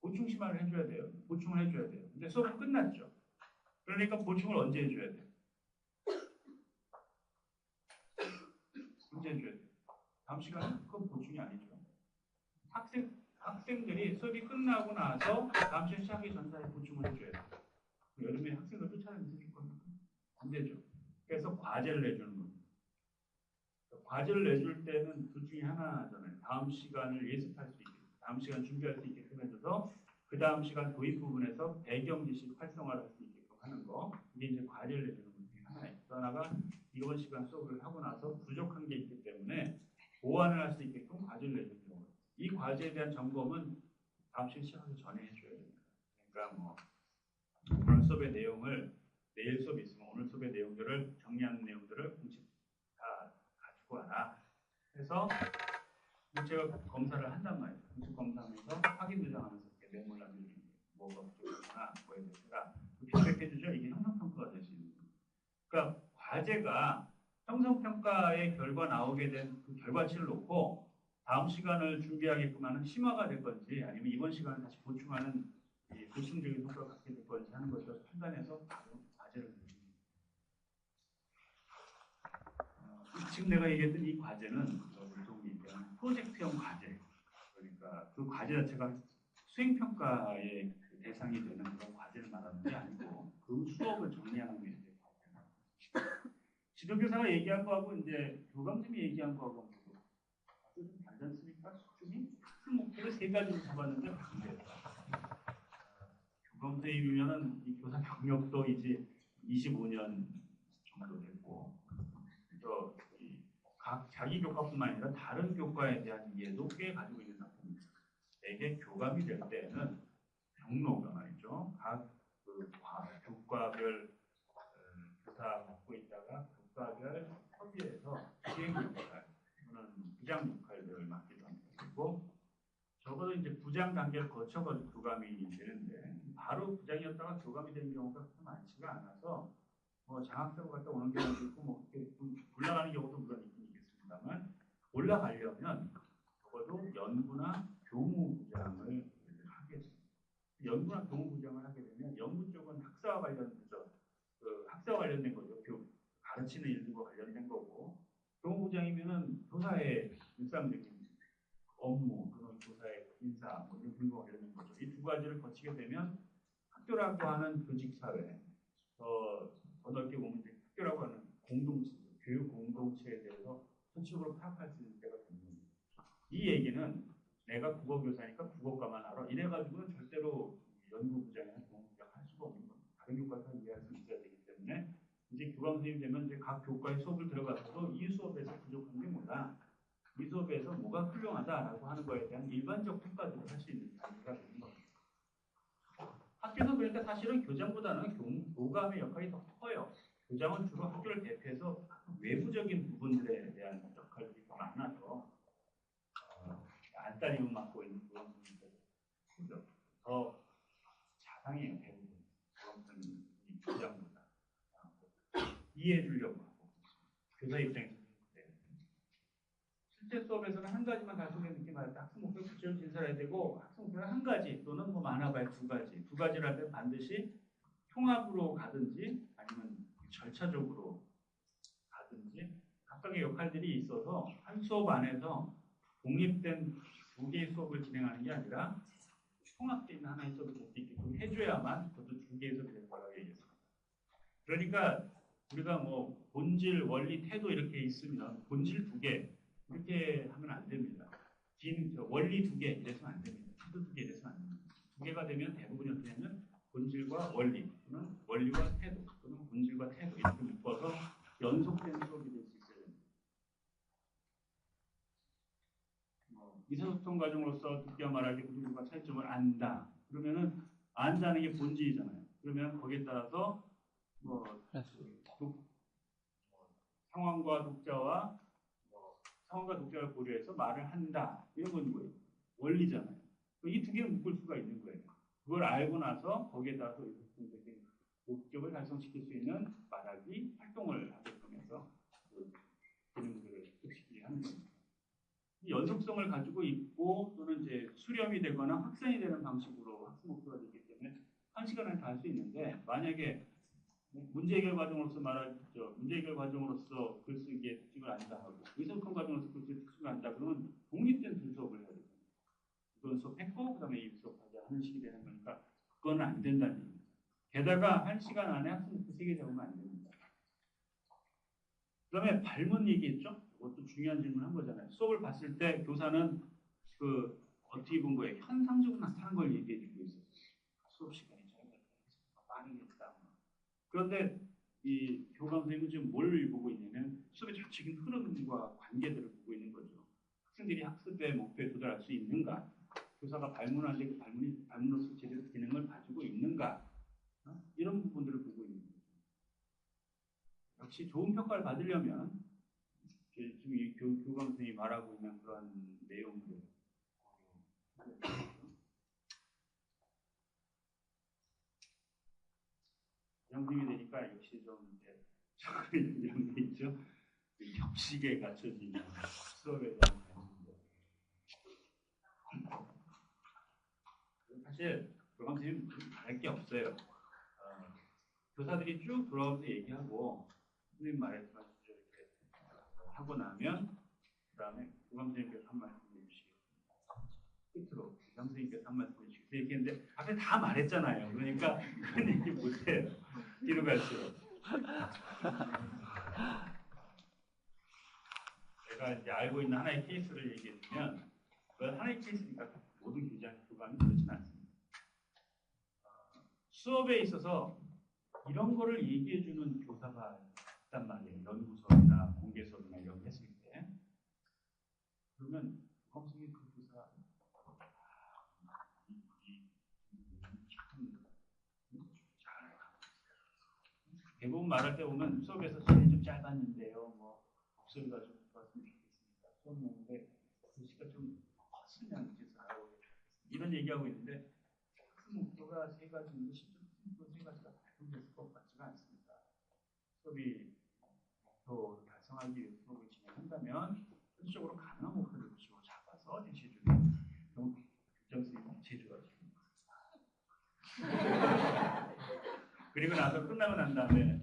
보충 심화를 해줘야 돼요. 보충을 해줘야 돼요. 근데 수업은 끝났죠. 그러니까 보충을 언제 해줘야 돼요? 언제 해줘야 돼요? 다음 시간에 그건 보충이 아니죠. 학생들이 수업이 끝나고 나서 다음 시간 시작하기 전사에 보충을 해줘야 돼요. 여름에 학생들 쫓아내면서 해줄 겁니까? 안 되죠. 그래서 과제를 내주는 겁니다. 과제를 내줄 때는 둘 중에 하나잖아요. 다음 시간을 예습할 수 있게끔, 다음 시간 준비할 수 있게끔 해줘서 그 다음 시간 도입 부분에서 배경 지식 활성화를 할 수 있게끔 하는 거. 이게 이제 과제를 내주는 것 중에 하나예요. 또 하나가 이번 시간 수업을 하고 나서 부족한 게 있기 때문에 보완을 할 수 있게끔 과제를 내주는 경우. 이 과제에 대한 점검은 다음 시간 시작하기 전에 해줘야 됩니다. 그러니까 뭐 오늘 수업의 내용을 내일 수업이 있으면 오늘 수업의 내용들을 정리하는 내용들을 공식 다 가지고 와라. 그래서 제가 검사를 한단 말이에요. 공식 검사하면서 확인 도장하면서 이렇게 메모를 남겨주는 거예요. 뭐가 부족하구나, 뭐에 대해서가 피드백해주죠. 이게 형성평가가 될 수 있는 거예요. 그러니까 과제가 형성평가의 결과 나오게 된 그 결과치를 놓고 다음 시간을 준비하게끔 하는 심화가 될 건지 아니면 이번 시간을 다시 보충하는 보충적인 효과를 갖게 될 건지 하는 것을 판단해서 바로 과제를 내줍니다. 지금 내가 얘기했던 이 과제는 보통 얘기하는 프로젝트형 과제. 그러니까 그 과제 자체가 수행평가의 그 대상이 되는 그런 과제를 말하는 게 아니고 그 수업을 정리하는 게 이제 과제입니다. 지도교사가 얘기한 거하고 이제 교감님이 얘기한 거하고 좀 다르지 않습니까? 수준이 큰 목표를 세 가지로 잡았는데 반대다. 교감선생님이면은 이 교사 경력도 이제 25년 정도 됐고, 또 각 자기 교과뿐만 아니라 다른 교과에 대한 이해도 꽤 가지고 있는 학생입니다. 이게 교감이 될 때는 경로가 말이죠. 각 그 교과별 교사 맡고 있다가 교과별 협의에서 시행 역할 또는 부장 역할들을 맡기도 합니다. 그리고 적어도 적어도 이제 부장 단계를 거쳐가지고 교감이 되는데 바로 부장이었다가 교감이 되는 경우가 그렇게 많지가 않아서 장학사고 갔다 오는 경우도 있고 뭐 이렇게 좀 올라가는 경우도 물론 있긴 있겠습니다만 올라가려면 적어도 연구나 교무부장을 하게 됩니다. 연구나 교무부장을 하게 되면 연구 쪽은 학사와 관련돼서 학사와 관련된 거죠. 가르치는 일들과 관련된 거고 교무부장이면은 교사의 일상적인 업무 또는 교사의 인사 뭐 이런 등과 관련된 거죠. 이 두 가지를 거치게 되면 학교라고 하는 조직사회 더 넓게 보면 이제 학교라고 하는 공동체, 교육 공동체에 대해서 전체적으로 파악할 수 있는 때가 됩니다. 이 얘기는 내가 국어교사니까 국어과만 알아. 이래가지고는 절대로 연구부장이나 교무부장 할 수가 없는 겁니다. 다른 교과서 이해할 수 있어야 되기 때문에 이제 교감 선생님이 되면 이제 각 교과의 수업을 들어가서도 이 수업에서 부족한 게 뭐다. 이 수업에서 뭐가 훌륭하다라고 하는 거에 대한 일반적 평가들을 할 수 있는 단계가 되는 겁니다. 학교에서 그러니까 사실은 교장보다는 교감의 역할이 더 커요. 교장은 주로 학교를 대표해서 외부적인 부분들에 대한 역할들이 더 많아서 안달임을 맡고 있는 그런 분들이 크죠. 더 자상해요. 대부분 이 교장보다 이해해 주려고 하고 교사 입장에서 그래요. 실제 수업에서는 한 가지만 단순하게 늦게 말할 때 학습 목표 구체적으로 진설해야 되고 학습 목표는 한 가지 또는 뭐 많아봐야 두 가지를 할 때 반드시 통합으로 가든지 아니면 절차적으로 가든지 각각의 역할들이 있어서 한 수업 안에서 독립된 두 개의 수업을 진행하는 게 아니라 통합되어 있는 하나의 수업을 볼 수 있게끔 해줘야만 그것도 두 개의 수업이 되는 거라고 얘기했습니다. 그러니까 우리가 뭐 본질, 원리, 태도 이렇게 있으면 본질 두 개 이렇게 하면 안 됩니다. 원리 두 개 이래서는 안 됩니다. 태도 두 개 이래서는 안 됩니다. 두 개가 되면 대부분이 어떻게 하면 본질과 원리 또는 원리와 태도 또는 본질과 태도 이렇게 묶어서 연속된 수업이 될 수 있어야 됩니다. 의사소통 과정으로서 듣기와 말하기 구조과 차이점을 안다. 그러면은 안다는 게 본질이잖아요. 그러면 거기에 따라서 상황과 독자를 고려해서 말을 한다. 이런 건 뭐예요? 원리잖아요. 이 두 개를 묶을 수가 있는 거예요. 그걸 알고 나서 거기에 따라서 의사소통적인 목적을 달성시킬 수 있는 말하기 활동을 하게끔 해서 그 기능들을 습득시키게 하는 겁니다. 이 연속성을 가지고 있고 또는 이제 수렴이 되거나 확산이 되는 방식으로 학습 목표가 되기 때문에 한 시간에 다 할 수 있는데 만약에 문제 해결 과정으로서 문제 해결 과정으로서 글쓰기의 특징을 안다 하고 의사소통 과정으로서 글쓰기의 특징을 안다 그러면 독립된 두 수업을 해야 됩니다. 이건 수업했고 그다음에 이 수업하자 하는 식이 되는 거니까 그건 안 된다는 얘기입니다. 게다가 한 시간 안에 학습 목표 3개 잡으면 안 됩니다. 그다음에 발문 얘기했죠? 그것도 중요한 질문 한 거잖아요. 수업을 봤을 때 교사는 어떻게 본 거예요? 현상적으로 나타난 걸 얘기해 주고 있었어요. 수업 시간이 빠르겠다. 그런데 이 교감 선생님은 지금 뭘 보고 있냐면 수업의 전체적인 흐름과 관계들을 보고 있는 거죠. 학생들이 학습의 목표에 도달할 수 있는가? 교사가 발문할 때 그 발문으로서 제대로 기능을 가지고 있는가? 이런 부분들을 보고 있는 거죠. 역시 좋은 평가를 받으려면 지금 이 교감 선생님이 말하고 있는 그런 내용들 영등이 되니까 역시 좀 이런 게 있죠. 협식에 갖춰진 수업에 대한 관심들. 사실 교감 선생님 할 게 없어요. 교사들이 쭉 돌아오면서 얘기하고 선생님 말했지만 이렇게 하고 나면 그 다음에 교감 선생님께서 한 말씀 해주시겠습니다. 끝으로 교감 선생님께서 한 말씀 해주시겠습니다. 얘기했는데 앞에 다 말했잖아요. 그러니까 그런 얘기 못해요. 뒤로 갈수록. 제가 이제 알고 있는 하나의 케이스를 얘기해주면 그건 하나의 케이스니까 모든 교감이 그렇지는 않습니다. 수업에 있어서 이런 거를 얘기해주는 교사가 있단 말이에요. 연구 수업이나 공개 수업이나 이런 거 했을 때 그러면 검색이 그 교사 대부분 말할 때 보면 수업에서 시간이 좀 짧았는데요. 뭐 목소리가 좀 좋았으면 좋겠습니다. 수업 내는데 글씨가 좀 컸으면 좋겠어요. 이런 얘기하고 있는데 그 목표가 세 가지인데 실제로 목표 세 가지가 달성될 것 같지가 않습니다. 수업이 목표를 달성하기 위해 수업을 진행한다면 현실적으로 가능한 목표를 위주로 잡아서 제시해주는 너무 교장 선생님 제주가십니다. 그리고 나서 끝나고 난 다음에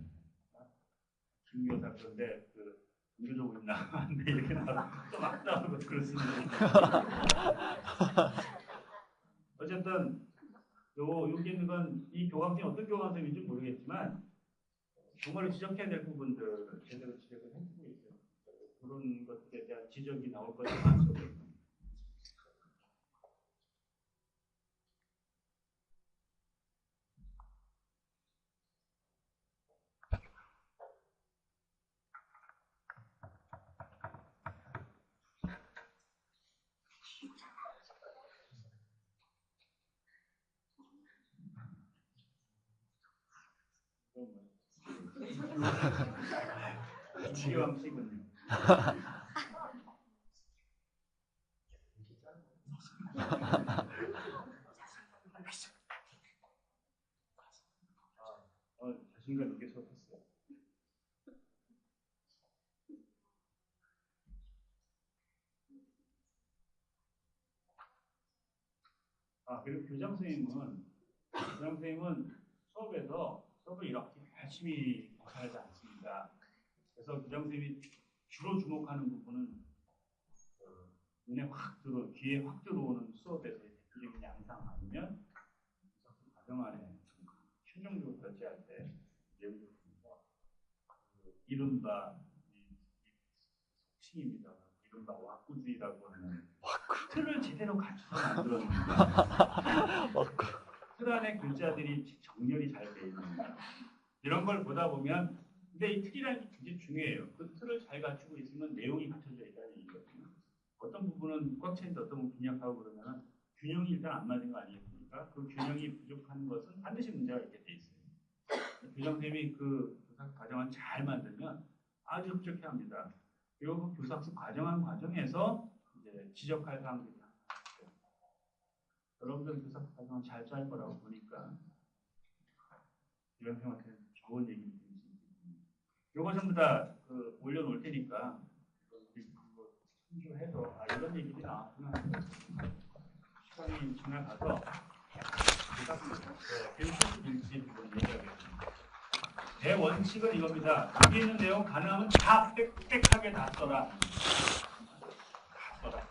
김교사 그런데 그 공교적으로 나왔는데 이렇게 나와서 또 막 나오고 그렇습니다. 어쨌든 여기 있는 건 이 교감생이 어떤 교감생인지 모르겠지만 정말로 지적해야 될 부분들을 제대로 지적을 해주고 있어요. 그런 것들에 대한 지적이 나올 것이 많습니다. 지왕식은요. 자신감 있게 수업했어요. 그리고 교장 선생님은 수업에서 수업을 이렇게 열심히 하지 않습니다. 그래서 교장 선생님이 주로 주목하는 부분은 눈에 확 들어, 귀에 확 들어오는 수업에서의 대표적인 양상 아니면 과정 안에 최종적으로 결제할 때 이른바 속칭입니다. 이른바 왁구주의라고 하는 틀을 제대로 갖춰서 만들어줍니다. 틀 안에 글자들이 정렬이 잘 돼 있는가 이런 걸 보다 보면 근데 이 틀이라는 게 굉장히 중요해요. 그 틀을 잘 갖추고 있으면 내용이 갖춰져 있다는 얘기거든요. 어떤 부분은 꽉 차있는데 어떤 부분은 빈약하고 그러면 균형이 일단 안 맞는 거 아니겠습니까? 그 균형이 부족한 것은 반드시 문제가 있게 돼 있어요. 교장 선생님이 그 교사학습 과정을 잘 만들면 아주 흡족해 합니다. 그리고 그 교사학습 과정에서 이제 지적할 사항들이 있어요. 여러분들 교사학습 과정을 잘 짤 거라고 보니까 이런 형한테 좋은 얘기를 드리겠습니다. 요거 전부 다 올려놓을 테니까 참조해서 이런 얘기들이 나왔구나. 시간이 지나가서 교육실질지 얘기하겠습니다. 대원칙은 이겁니다. 여기 있는 내용 가능하면 다 빽빽하게 다 써라. 다 써라.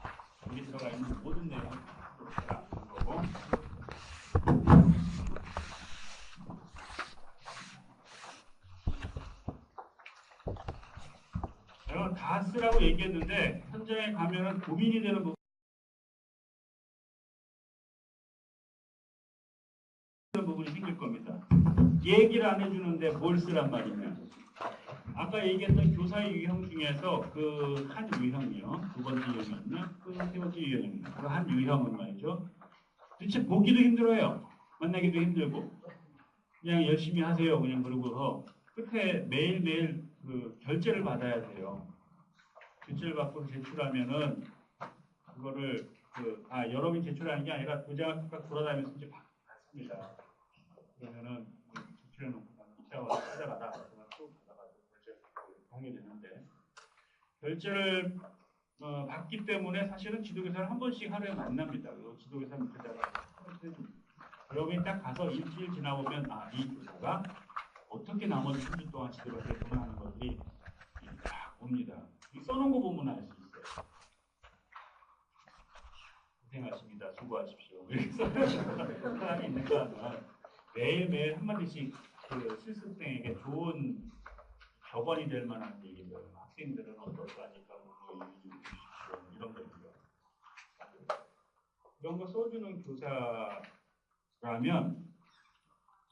여기 들어가 있는 모든 내용을 다 써라. 거고. 제가 다 쓰라고 얘기했는데 현장에 가면은 고민이 되는 부분이 생길 겁니다. 얘기를 안 해주는데 뭘 쓰란 말이냐. 아까 얘기했던 교사의 유형 중에서 그 한 유형이요. 두 번째 유형이었나? 세 번째 유형입니다. 그 한 유형은 말이죠. 도대체 보기도 힘들어요. 만나기도 힘들고. 그냥 열심히 하세요. 그냥 그러고서 끝에 매일매일 그 결제를 받아야 돼요. 결제를 받고 제출하면은 그거를 여러분이 제출하는 게 아니라 도장을 딱 돌아다니면서 이제 받습니다. 그러면은 제출해놓고 기차와 찾아가다 그러면 또 받아가지고 결제를 공유되는데 결제를 받기 때문에 사실은 지도교사를 한 번씩 하루에 만납니다. 그리고 지도교사 밑에다가 여러분이 딱 가서 일주일 지나보면 이 교사가 어떻게 나머지 3주 동안 지도교사를 공부하는 것들이 딱 옵니다. 써놓은 거 보면 알 수 있어요. 고생하십니다. 수고하십시오. 이렇게 써놓은 사람이 있는가 하면 매일매일 한마디씩 그 실습생에게 좋은 격언이 될 만한 얘기들, 학생들은 어떨까니까 이런 것들요. 이런 거 써주는 교사라면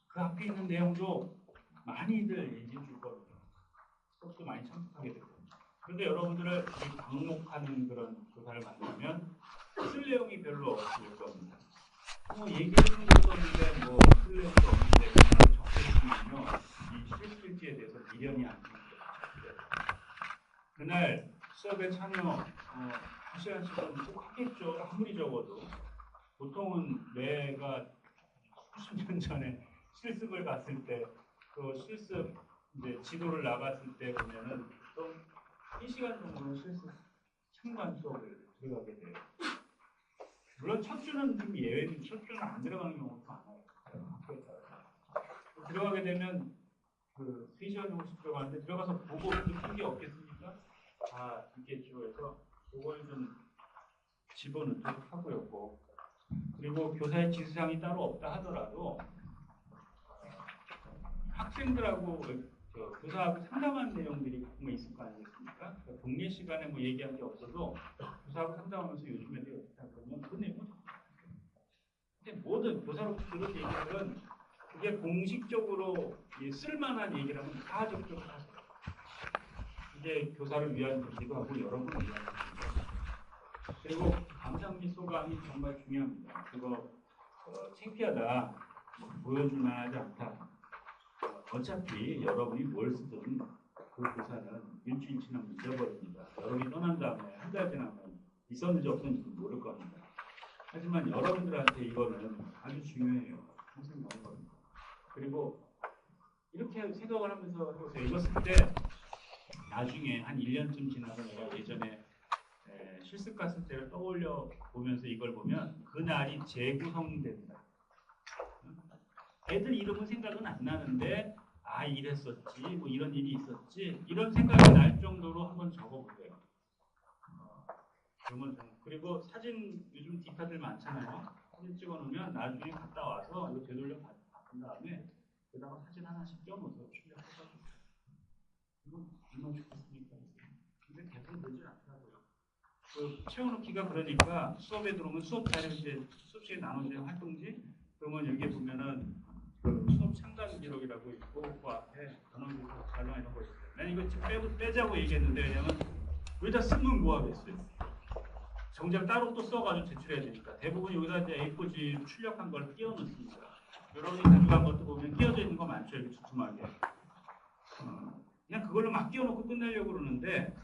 그 앞에 있는 내용도 많이들 얘기해 줄 거거든요. 수업도 많이 참석하게 되고. 그런데 여러분들을 이 방목하는 그런 교사를 만나면 쓸 내용이 별로 없을 겁니다. 얘기해 주는 것도 없는데 쓸 내용도 없는데 그냥 적혀주시면요. 이 실질지에 대해서 미련이 안 생겨요. 그날 수업에 참여 1시간씩은 꼭 하겠죠. 아무리 적어도. 보통은 내가 수십 년 전에 실습을 갔을 때 그 실습 이제 지도를 나갔을 때 보면은 또 1시간 정도는 실습 참관 수업을 들어가게 돼요. 물론 첫 주는 좀 예외인 첫 주는 안 들어가는 경우도 많아요. 들어가게 되면 그 3시간 정도씩 들어가는데 들어가서 보고 느낀 게 없겠습니까? 아, 있겠죠. 해서 그걸 좀 집어넣도록 하고요. 그리고 교사의 지시사항이 따로 없다 하더라도 학생들하고 교사하고 상담한 내용들이 가끔 있을 거 아니겠습니까? 그러니까 동네 시간에 뭐 얘기한 게 없어도 교사하고 상담하면서 요즘 애들이 어떻다 그러면 그 내용은 근데 모든 교사로부터 들은 얘기들은 그게 공식적으로 쓸만한 얘기라면 다 적극적으로 하세요. 이게 교사를 위한 얘기도 하고 여러분을 위한 얘기도. 그리고 감상 및 소감이 정말 중요합니다. 그거 창피하다, 보여줄 만하지 않다. 어차피 여러분이 뭘 쓰든 그 교사는 일주일 지나면 잊어버립니다. 여러분이 떠난 다음에 한 달 지나면 있었는지 없었는지 모를 겁니다. 하지만 여러분들한테 이거는 아주 중요해요. 항상 나온 겁니다. 그리고 이렇게 생각을 하면서 해보세요. 이거 쓸 때 나중에 한 1년쯤 지나서 내가 예전에 실습 갔을 때를 떠올려 보면서 이걸 보면 그날이 재구성된다. 애들 이름은 생각은 안 나는데 아 이랬었지 뭐 이런 일이 있었지 이런 생각이 날 정도로 한번 적어보세요. 그러면 그리고 사진 요즘 디카들 많잖아요. 사진 찍어놓으면 나중에 갔다 와서 이거 되돌려 받은 다음에 그다가 사진 하나씩 껴놓어서 출력해서 이건 얼마나 좋겠습니까? 근데 대부분 그러지 않더라고요. 그 채워놓기가 그러니까 수업에 들어오면 수업 자료 이제 수업시에 나눠진 활동지 그러면 여기 보면은 그 수업 참관 기록이라고 있고 그 앞에 전원기록 관련 이런 거 있어요. 난 이거 지금 빼자고 얘기했는데 왜냐면 여기다 쓰면 뭐하겠어요. 정작 따로 또 써가지고 제출해야 되니까 대부분 여기다 이제 A4지 출력한 걸 끼워 넣습니다. 여러분이 가져간 것도 보면 끼워져 있는 거 많죠. 이렇게 두툼하게. 그냥 그걸로 막 끼워놓고 끝내려고 그러는데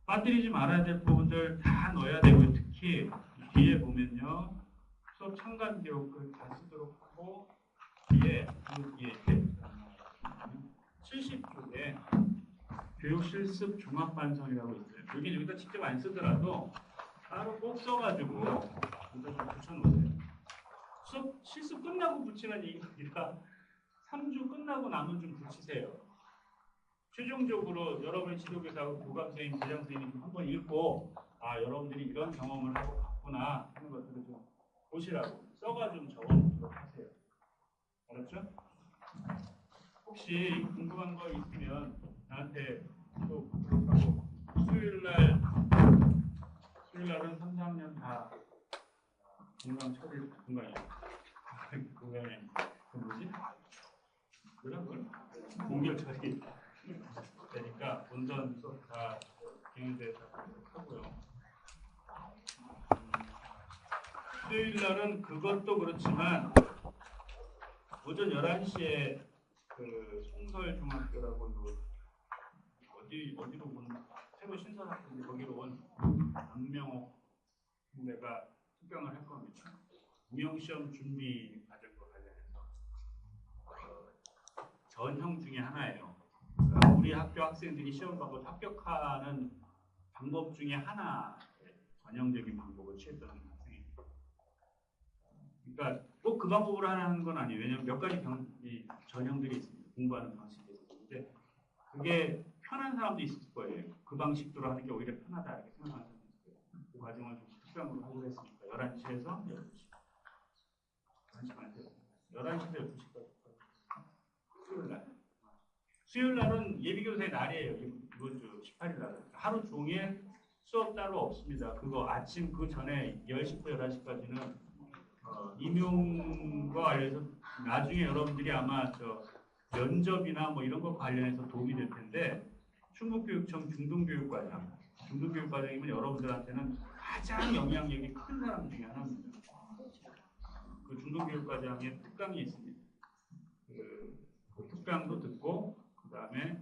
빠뜨리지 말아야 될 부분들 다 넣어야 되고 특히 뒤에 보면요. 수업 참관 기록을 다 쓰도록 하고 뒤에 70쪽에 교육 실습 종합 반성이라고 있어요. 여기 여기다 직접 안 쓰더라도 따로 꼭 써가지고 여기다 붙여놓으세요. 수업 실습 끝나고 붙이는 얘기가 아니라 3주 끝나고 나면 좀 붙이세요. 최종적으로 여러분의 지도교사하고 교감선생님, 부장선생님 좀 한번 읽고 아 여러분들이 이런 경험을 하고 갔구나 하는 것들을 좀 보시라고 써가 좀 적어놓도록 하세요. 알았죠? 혹시 궁금한 거 있으면 나한테 또 부탁하고 수요일날은 3, 4학년 다 건강 처리 건강이에요. 건강에 그 뭐지? 그런 걸 공격 처리 되니까 본전 수업 다 경영대 다 하고요. 수요일날은 그것도 그렇지만 오전 11시에 그 송설중학교라고 어디로 온 새로 신설학교인데 거기로 온 박명옥 후배가 특강을 할 겁니다. 무형시험 준비 과정과 관련해서 전형 중에 하나예요. 그러니까 우리 학교 학생들이 시험 보고 합격하는 방법 중에 하나 전형적인 방법을 취했던 학생입니다. 그러니까 꼭 그 방법으로 하는 건 아니에요. 왜냐하면 몇 가지 전형들이 있습니다. 공부하는 방식이 있는데 그게 편한 사람도 있을 거예요. 그 방식대로 하는 게 오히려 편하다 이렇게 생각하는 사람도 있을 거예요. 그 과정을 좀 특강으로 하기로 했으니까 11시에서 12시 11시 말고 11시에서 12시까지 수요일날 수요일날은 예비교사의 날이에요. 이번 주 18일날 하루 종일 수업 따로 없습니다. 그거 아침 그 전에 10시부터 11시까지는 임용과 관련해서 나중에 여러분들이 아마 면접이나 뭐 이런 거 관련해서 도움이 될 텐데 충북교육청 중등교육과정이면 여러분들한테는 가장 영향력이 큰 사람 중에 하나입니다. 그 중등교육과정에 특강이 있습니다. 그 특강도 듣고 그 다음에